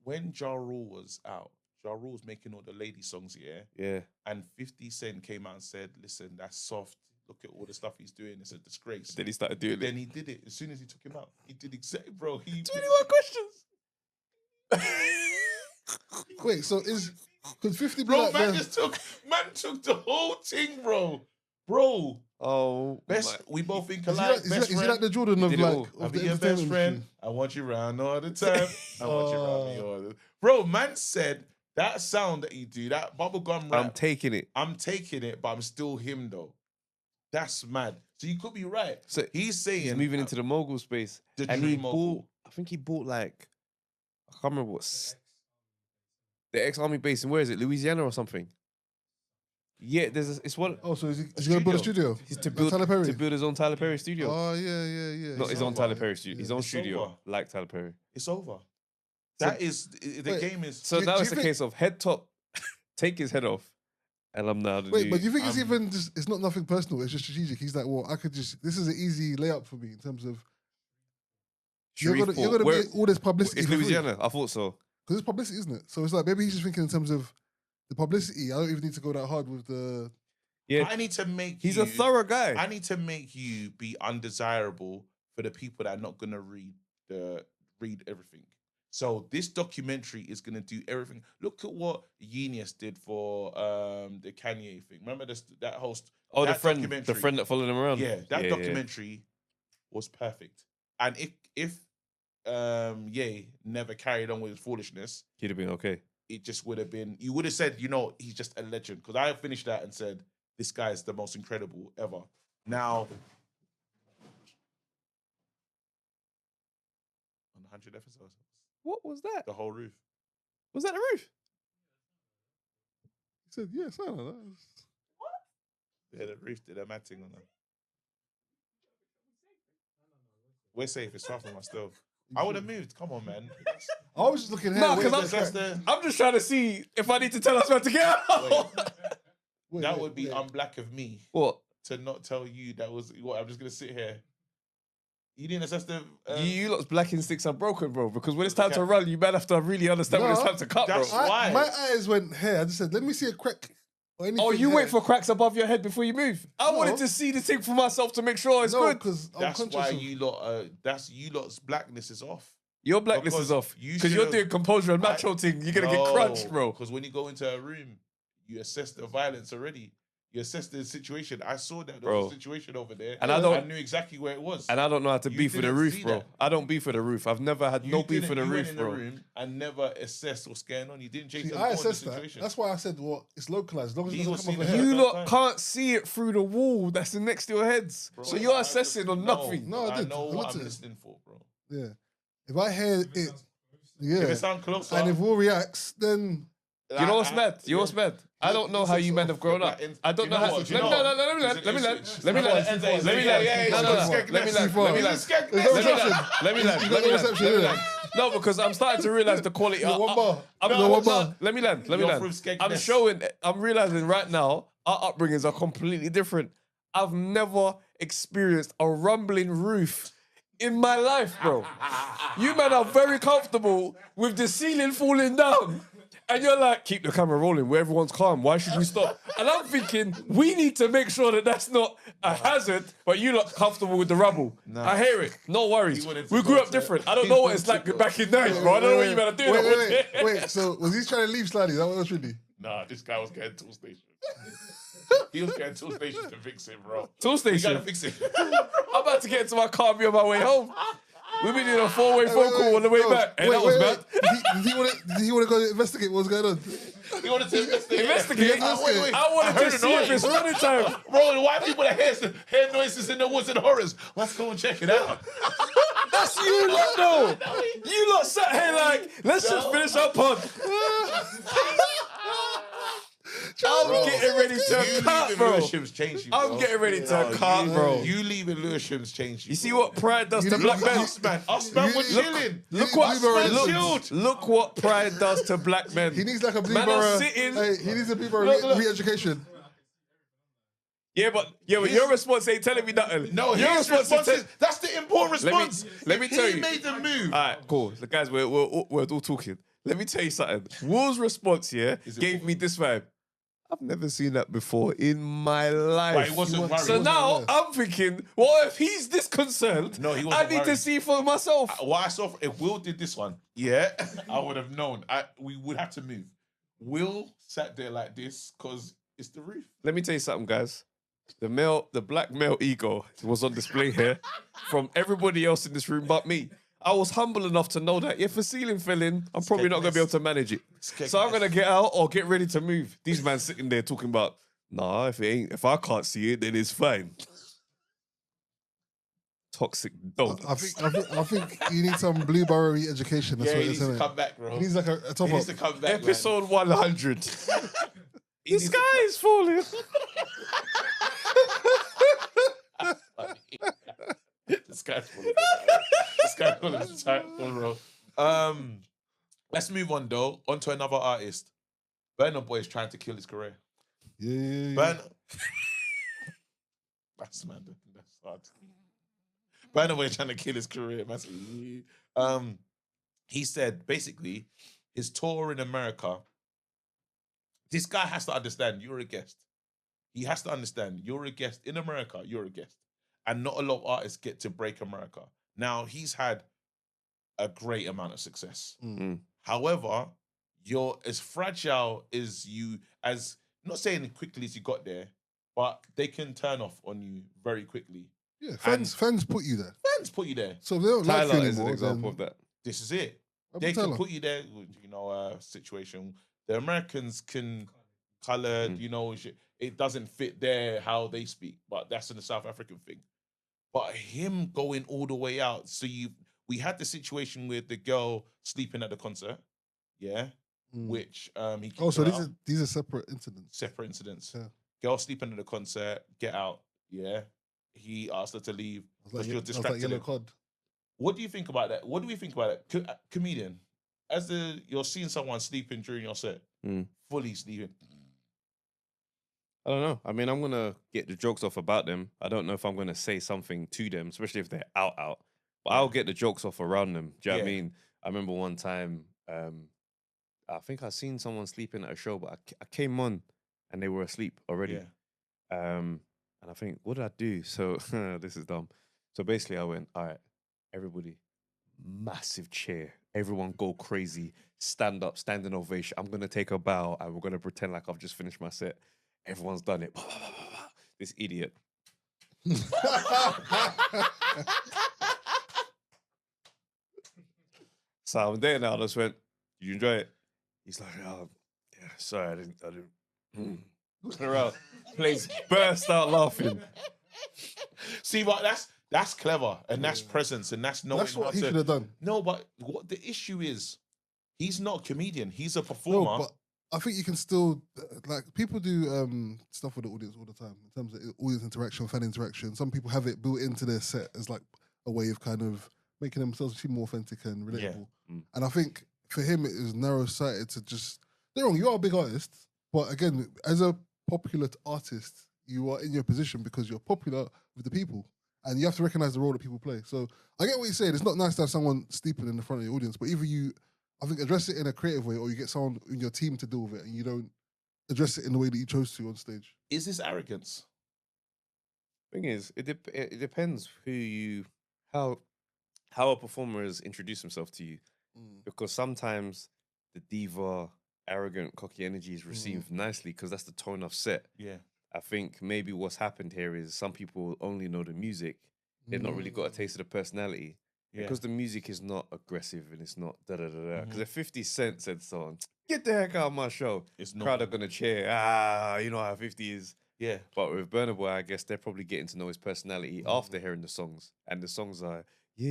When Ja Rule was out, Ja Rule was making all the lady songs, yeah. And 50 Cent came out and said, listen, that's soft. Look at all the stuff he's doing. It's a disgrace. Then he started doing it. Then he did it. As soon as he took him out, he did exactly, bro. 21 questions. Wait, so could 50 bro, like man took the whole thing, bro. Bro. Oh, we both think alike. Is he like the Jordan of like I'll be your best friend. I want you around all the time. I want you around me all the time. Bro, man said that sound that you do, that bubblegum rap. I'm taking it, but I'm still him though. That's mad. So you could be right. So he's saying he's moving into the mogul space. And he bought, I think he bought like, I can't remember what, the ex-army base in, where is it, Louisiana or something? Yeah, it's one. Oh, so is he going to build a studio? He's to build his own Tyler Perry studio. Oh, yeah. Not his own Tyler Perry studio. His own studio, like Tyler Perry. It's over. That is the game is. So now it's a case of head top, take his head off, and I'm now. Wait, but do you think it's even just? It's not nothing personal. It's just strategic. He's like, well, I could just. This is an easy layup for me in terms of. You're gonna get all this publicity. It's Louisiana. I thought so. Because it's publicity, isn't it? So it's like maybe he's just thinking in terms of the publicity. I don't even need to go that hard with the. Yeah, I need to make. He's a thorough guy. I need to make you be undesirable for the people that are not gonna read everything. So this documentary is gonna do everything. Look at what Genius did for the Kanye thing. Remember that host? Oh, the friend that followed him around. Yeah, that documentary was perfect. And if Ye never carried on with his foolishness, he'd have been okay. It just would have been. You would have said, he's just a legend. Because I finished that and said, this guy is the most incredible ever. Now, on 100 episodes. What was that? The whole roof. Was that the roof? He said, yes, I don't know. What? Yeah, the roof did a mad thing on that. We're safe. It's far from us still. I would have moved. Come on, man. I was just looking here. No, because I'm just trying to see if I need to tell us where to get out. That would be unblack of me. What? To not tell you that was what I'm just gonna sit here. You didn't assess the. You lot's black instincts are broken, bro. Because when it's time to run, you might have to really understand when it's time to cut, bro. Why? My eyes went here. I just said, let me see a crack. Oh, you wait for cracks above your head before you move. I wanted to see the thing for myself to make sure it's good. Because that's why you lot. That's you lot's blackness is off. Your blackness is off because you're doing composure and macho thing. You're gonna get crunched, bro. Because when you go into a room, you assess the violence already. You assess the situation. I saw that there was a situation over there, and I knew exactly where it was. And I don't know how to beef with the roof, bro. I don't beef with the roof. I've never had no beef with the roof, bro. You went in the room and never assessed what's going on. You didn't change the situation. That's why I said, well, it's localized. As long as it doesn't come over you lot can't see it through the wall that's next to your heads. Bro, so you're assessing on nothing. No, I know what I'm listening for, bro. Yeah. If I hear it, if it sounds closer, and if Will reacts, then. You know what's mad? You know what's mad? I don't know how you men have grown up. I don't know how. Let me land. Let me land. Let me land. No, because I'm starting to realize the quality. Let me land. I'm realizing right now our upbringings are completely different. I've never experienced a rumbling roof in my life, bro. You men are very comfortable with the ceiling falling down. And you're like, keep the camera rolling where everyone's calm. Why should we stop? And I'm thinking, we need to make sure that that's not a hazard, but you look comfortable with the rubble. Nah. I hear it. No worries. We grew up different. I don't know what it's like back in days, bro. I don't know what you better do. Wait, so was he trying to leave slightly? Is that what it was really? Nah, this guy was getting tool stations. He was getting tool stations to fix it, bro. Tool station? You gotta fix it. I'm about to get into my car and be on my way home. We've been doing a 4-way phone call on the way back. Hey, that was bad. Did he want to go investigate what's going on? He wanted to investigate? I wanted to see if it's running time. Bro, why people that hear noises in the woods and horrors? Let's go and check it out. That's you lot, though. You lot sat here like, let's just finish our pod. I'm getting ready to cut, bro. I'm getting ready to cut, bro. You leaving Lewisham's changed you. You see what pride does to black men? Us man, we're chilling. Look what pride does to black men. He needs like a Blueborough. He needs a Blueborough re-education. Yeah, but your response ain't telling me nothing. No, your response is that's the important response. Let me tell you. He made the move. All right, cool. The guys, we're all talking. Let me tell you something. Will's response here gave me this vibe. I've never seen that before in my life. But he wasn't worried. So now I'm thinking, what if he's this concerned? No, he wasn't I need to see for myself. What I saw, if Will did this one, I would have known. We would have to move. Will sat there like this because it's the roof. Let me tell you something, guys. The black male ego was on display here from everybody else in this room but me. I was humble enough to know that if a ceiling fell in, I'm probably not going to be able to manage it. So I'm going to get out or get ready to move. These men sitting there talking about, nah, if I can't see it, then it's fine. Toxic dog. I think you need some Blueborough education. That's what he needs to come back, bro. He needs like a top up. He needs to come back, Episode 100. The sky is falling. This guy's full of the time, bro. Let's move on though. On to another artist. Burna Boy is trying to kill his career. Yeah. Burna. That's mad. That's hard. Burna Boy is trying to kill his career. He said basically his tour in America. This guy has to understand you're a guest. He has to understand you're a guest in America. You're a guest, and not a lot of artists get to break America. Now he's had a great amount of success. However, you're as fragile as you, as not saying quickly as you got there, but they can turn off on you very quickly. Yeah, fans put you there. Fans put you there. So if they don't Tyler like you is an anymore, example of that. This is it. They can put you there, you know, situation. The Americans can color, you know, it doesn't fit there how they speak, but that's in the South African thing. But him going all the way out, so we had the situation with the girl sleeping at the concert, yeah, which he. Oh, so these are separate incidents. Separate incidents. Yeah. Girl sleeping at the concert, get out, yeah. He asked her to leave because she was distracted. Like yellow card. What do you think about that? What do we think about it? Comedian, as you're seeing someone sleeping during your set, fully sleeping. I don't know. I mean, I'm gonna get the jokes off about them. I don't know if I'm gonna say something to them, especially if they're out. But I'll get the jokes off around them. Do you know what I mean? I remember one time, I think I seen someone sleeping at a show, but I came on and they were asleep already. Yeah. And I think, what did I do? So this is dumb. So basically, I went, all right, everybody, massive cheer. Everyone go crazy. Stand up, standing ovation. I'm gonna take a bow and we're gonna pretend like I've just finished my set. Everyone's done it. This idiot. So I'm there now. I just went, did you enjoy it? He's like, oh, yeah, sorry, I didn't. Looking around, place burst out laughing. See, but that's clever, and that's presence, and that's knowing That's what how he to- should have done. No, but what the issue is, he's not a comedian. He's a performer. No, but I think you can still like people do stuff with the audience all the time in terms of audience interaction, fan interaction. Some people have it built into their set as like a way of kind of making themselves seem more authentic and relatable. And I think for him it is narrow-sighted to just. They're wrong. You are a big artist, but again, as a popular artist, you are in your position because you're popular with the people, and you have to recognize the role that people play. So I get what you're saying. It's not nice to have someone sleeping in the front of the audience, but either you. I think address it in a creative way, or you get someone in your team to deal with it, and you don't address it in the way that you chose to on stage. Is this arrogance? Thing is, it depends how a performer has introduced himself to you, because sometimes the diva, arrogant, cocky energy is received nicely because that's the tone of set. Yeah, I think maybe what's happened here is some people only know the music; they've not really got a taste of the personality. Because the music is not aggressive and it's not da-da-da-da. Because if 50 Cent said something, get the heck out of my show, it's not. Crowd are going to cheer. You know how 50 is. Yeah. But with Burna Boy, I guess they're probably getting to know his personality after hearing the songs. And the songs are, yeah.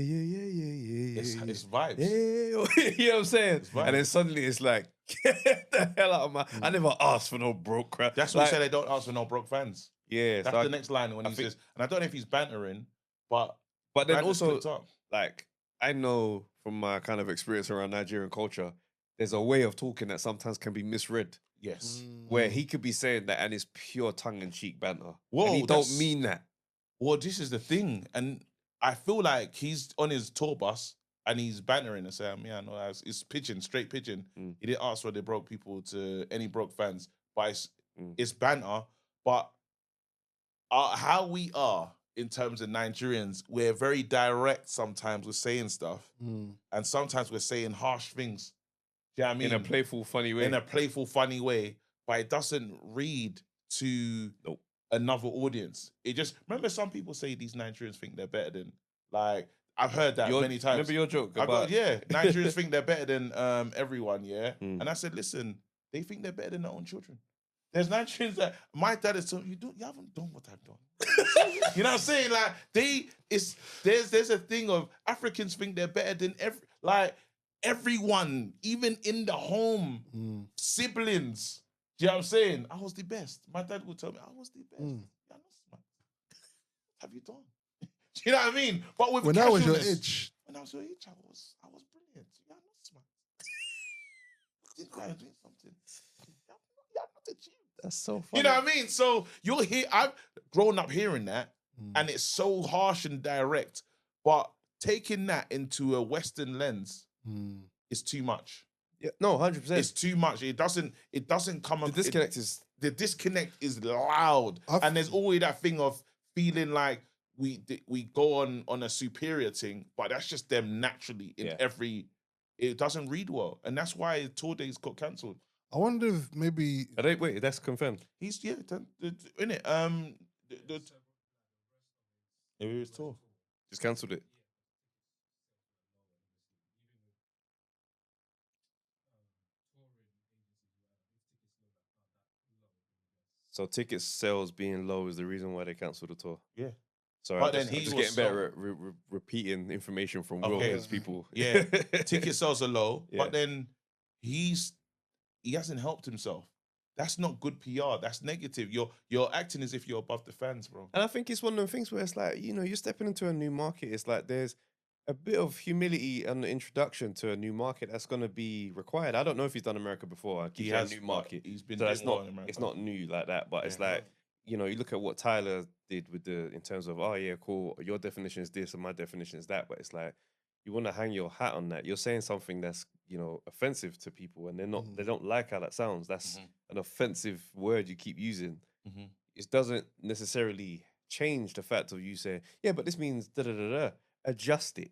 It's vibes. Yeah. You know what I'm saying? And then suddenly it's like, get the hell out of my... I never asked for no broke crap. That's why I say they don't ask for no broke fans. Yeah. That's the next line when he says, and I don't know if he's bantering, but then also... Like, I know from my kind of experience around Nigerian culture, there's a way of talking that sometimes can be misread. Yes. Where he could be saying that and it's pure tongue-in-cheek banter. Whoa, and he don't mean that. Well, this is the thing. And I feel like he's on his tour bus and he's bantering and saying, yeah, no, it's pigeon, straight pigeon. He didn't ask for the broke people to any broke fans, but it's banter. But how we are in terms of Nigerians, we're very direct sometimes with saying stuff. And sometimes we're saying harsh things. Do you know what I mean? In a playful, funny way. In a playful, funny way. But it doesn't read to another audience. It just, remember some people say these Nigerians think they're better than, like, I've heard that many times. Remember your joke about... Nigerians think they're better than everyone, And I said, listen, they think they're better than their own children. There's Nigerians that my dad is telling you haven't done what I've done. You know what I'm saying? Like there's a thing of Africans think they're better than everyone, even in the home, siblings. Do you know what I'm saying? I was the best. My dad would tell me I was the best. You're not smart. What have you done? Do you know what I mean? But with when that was your itch. When I was your age, I was brilliant. You're not smart. these guys are doing something. Yeah, not achieved. That's so funny. You know what I mean? So you'll hear. I've grown up hearing that, and it's so harsh and direct. But taking that into a Western lens is too much. Yeah, no, 100%. It's too much. It doesn't come. The disconnect is loud, and there's always that thing of feeling like we go on a superior thing, but that's just them naturally in every. It doesn't read well, and that's why tour days got cancelled. I wonder if maybe. Wait, that's confirmed. He's in it. It was tour. Just cancelled it. So ticket sales being low is the reason why they cancelled the tour. Yeah. Sorry, But I'm then just getting better at repeating information from Will because people. Yeah, ticket sales are low, Yeah. but then he hasn't helped himself. That's not good PR. That's negative. You're acting as if you're above the fans, bro. And I think it's one of them things where it's like, you're stepping into a new market. It's like there's a bit of humility and the introduction to a new market that's going to be required. I don't know if he's done America before. He has a new market. He's been so doing it's well not in America. it's not new like that, but it's like, you look at what Tyler did with in terms of, oh yeah, cool, your definition is this and my definition is that, but it's like you want to hang your hat on that. You're saying something that's offensive to people, and they don't like how that sounds. That's an offensive word you keep using. It doesn't necessarily change the fact of you saying, yeah, but this means da da da da. Adjust it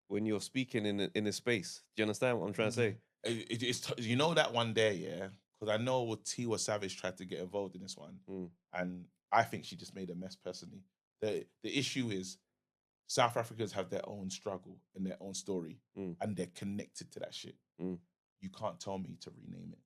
when you're speaking in a space. Do you understand what I'm trying to say? It's that one day, yeah, because I know Tiwa Savage tried to get involved in this one, and I think she just made a mess personally. The issue is South Africans have their own struggle and their own story, and they're connected to that shit. You can't tell me to rename it.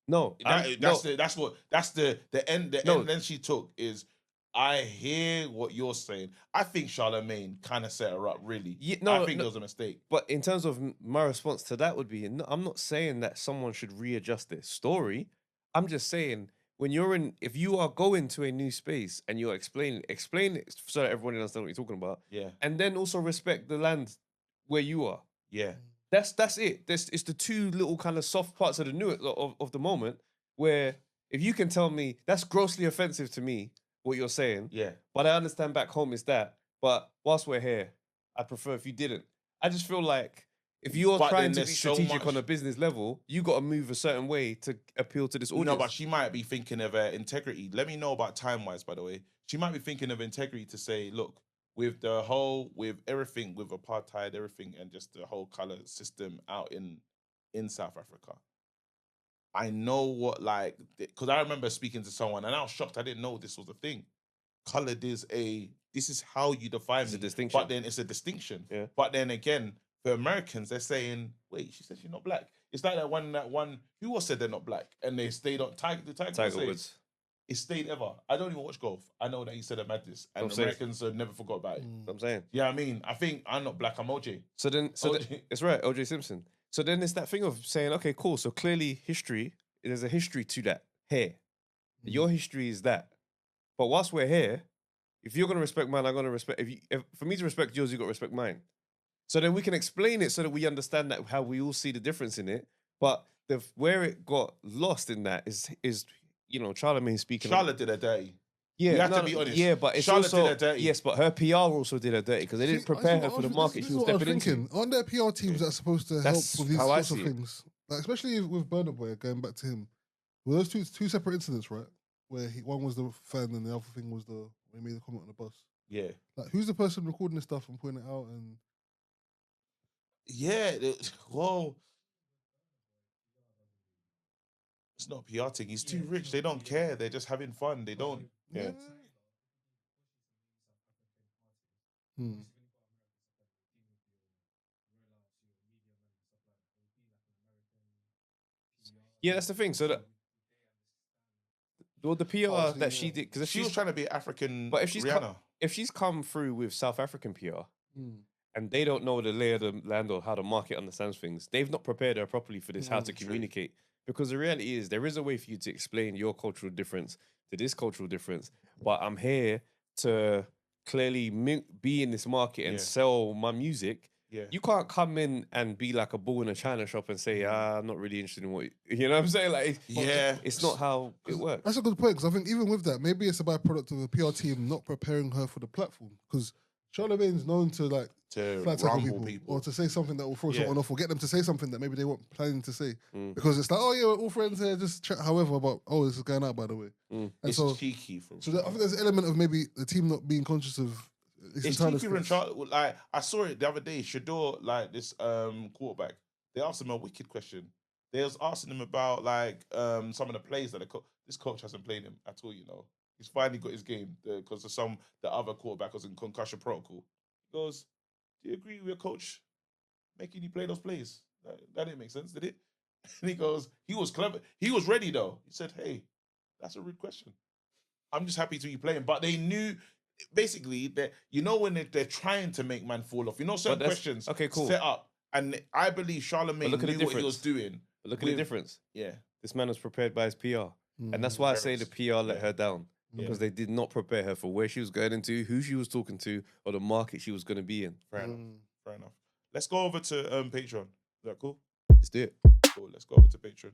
No, that's the end. The end then she took is. I hear what you're saying. I think Charlemagne kind of set her up, really. Yeah, I think it was a mistake. But in terms of my response to that would be, I'm not saying that someone should readjust their story. I'm just saying if you are going to a new space and you're explain it so that everyone understands what you're talking about. Yeah. And then also respect the land where you are. Yeah. That's it. It's the two little kind of soft parts of the moment where if you can tell me that's grossly offensive to me, what you're saying. Yeah. But I understand back home is that. But whilst we're here, I prefer if you didn't. I just feel like if you're trying to be strategic on a business level, you got to move a certain way to appeal to this audience. No, but she might be thinking of integrity. Let me know about time-wise, by the way. She might be thinking of integrity to say, look, with everything, with apartheid, everything, and just the whole color system out in South Africa, I know what, because I remember speaking to someone and I was shocked. I didn't know this was a thing. Colored this is how you define it's me. a distinction. But then it's a distinction. Yeah. But then again, for Americans, they're saying, wait, she said she's not black. It's like that one, who was said they're not black? And they stayed on Tiger Woods. It stayed ever. I don't even watch golf. I know that he said a madness. And Americans never forgot about it. I'm saying. Yeah, I mean, I think I'm not black, I'm OJ. So then it's right, OJ Simpson. So then it's that thing of saying, okay, cool. So clearly there's a history to that here. Your history is that. But whilst we're here, if you're going to respect mine, I'm going to respect... for me to respect yours, you've got to respect mine. So then we can explain it so that we understand that how we all see the difference in it. But where it got lost in that is Charlemagne speaking... Charlotte did her dirty. Yeah, you have to be honest. Yeah, but it's Charlotte also... did her dirty. Yes, but her PR also did her dirty because they didn't prepare her for the market she was stepping into. Aren't there PR teams that are supposed to help with these sorts of things? Like, especially with Burna Boy, going back to him. Well, those two separate incidents, right? Where one was the fan and the other thing was when he made the comment on the bus. Yeah. Like, who's the person recording this stuff and putting it out? And yeah, whoa. It's not a PR thing. He's too rich. They don't care. They're just having fun. They don't. Yeah. Yeah, that's the thing. So the PR that she did, because she was trying to be African, but if Rihanna. If she's come through with South African PR, and they don't know the lay of the land or how the market understands things, they've not prepared her properly for this, how to communicate. Because the reality is, there is a way for you to explain your cultural difference to this cultural difference, but I'm here to clearly be in this market and sell my music, Yeah. You can't come in and be like a bull in a china shop and say, I'm not really interested in what you know what I'm saying? Like, it's not how it works. That's a good point, because I think even with that, maybe it's a byproduct of the PR team not preparing her for the platform. Because Charlemagne's known to like flat tackle people or to say something that will throw someone off, or get them to say something that maybe they weren't planning to say. Because it's like, oh yeah, we're all friends here, just chat however, but this is going out, by the way. And it's so cheeky from I think there's an element of maybe the team not being conscious of it's cheeky from like I saw it the other day. Shador, like this quarterback, they asked him a wicked question. They was asking him about like some of the plays that this coach hasn't played him at all. You know, he's finally got his game because of the other quarterback was in concussion protocol. He goes, "Do you agree with your coach making you play those plays? That didn't make sense, did it?" And he goes, "He was clever. He was ready though." He said, "Hey, that's a rude question. I'm just happy to be playing." But they knew. Basically, that when they're trying to make man fall off, certain questions set up, and I believe Charlemagne knew what he was doing. But look at the difference. Yeah, this man was prepared by his PR, and that's why I say the PR let her down because they did not prepare her for where she was going into, who she was talking to, or the market she was going to be in. Fair enough. Let's go over to Patreon. Is that cool? Let's do it. Cool. Let's go over to Patreon.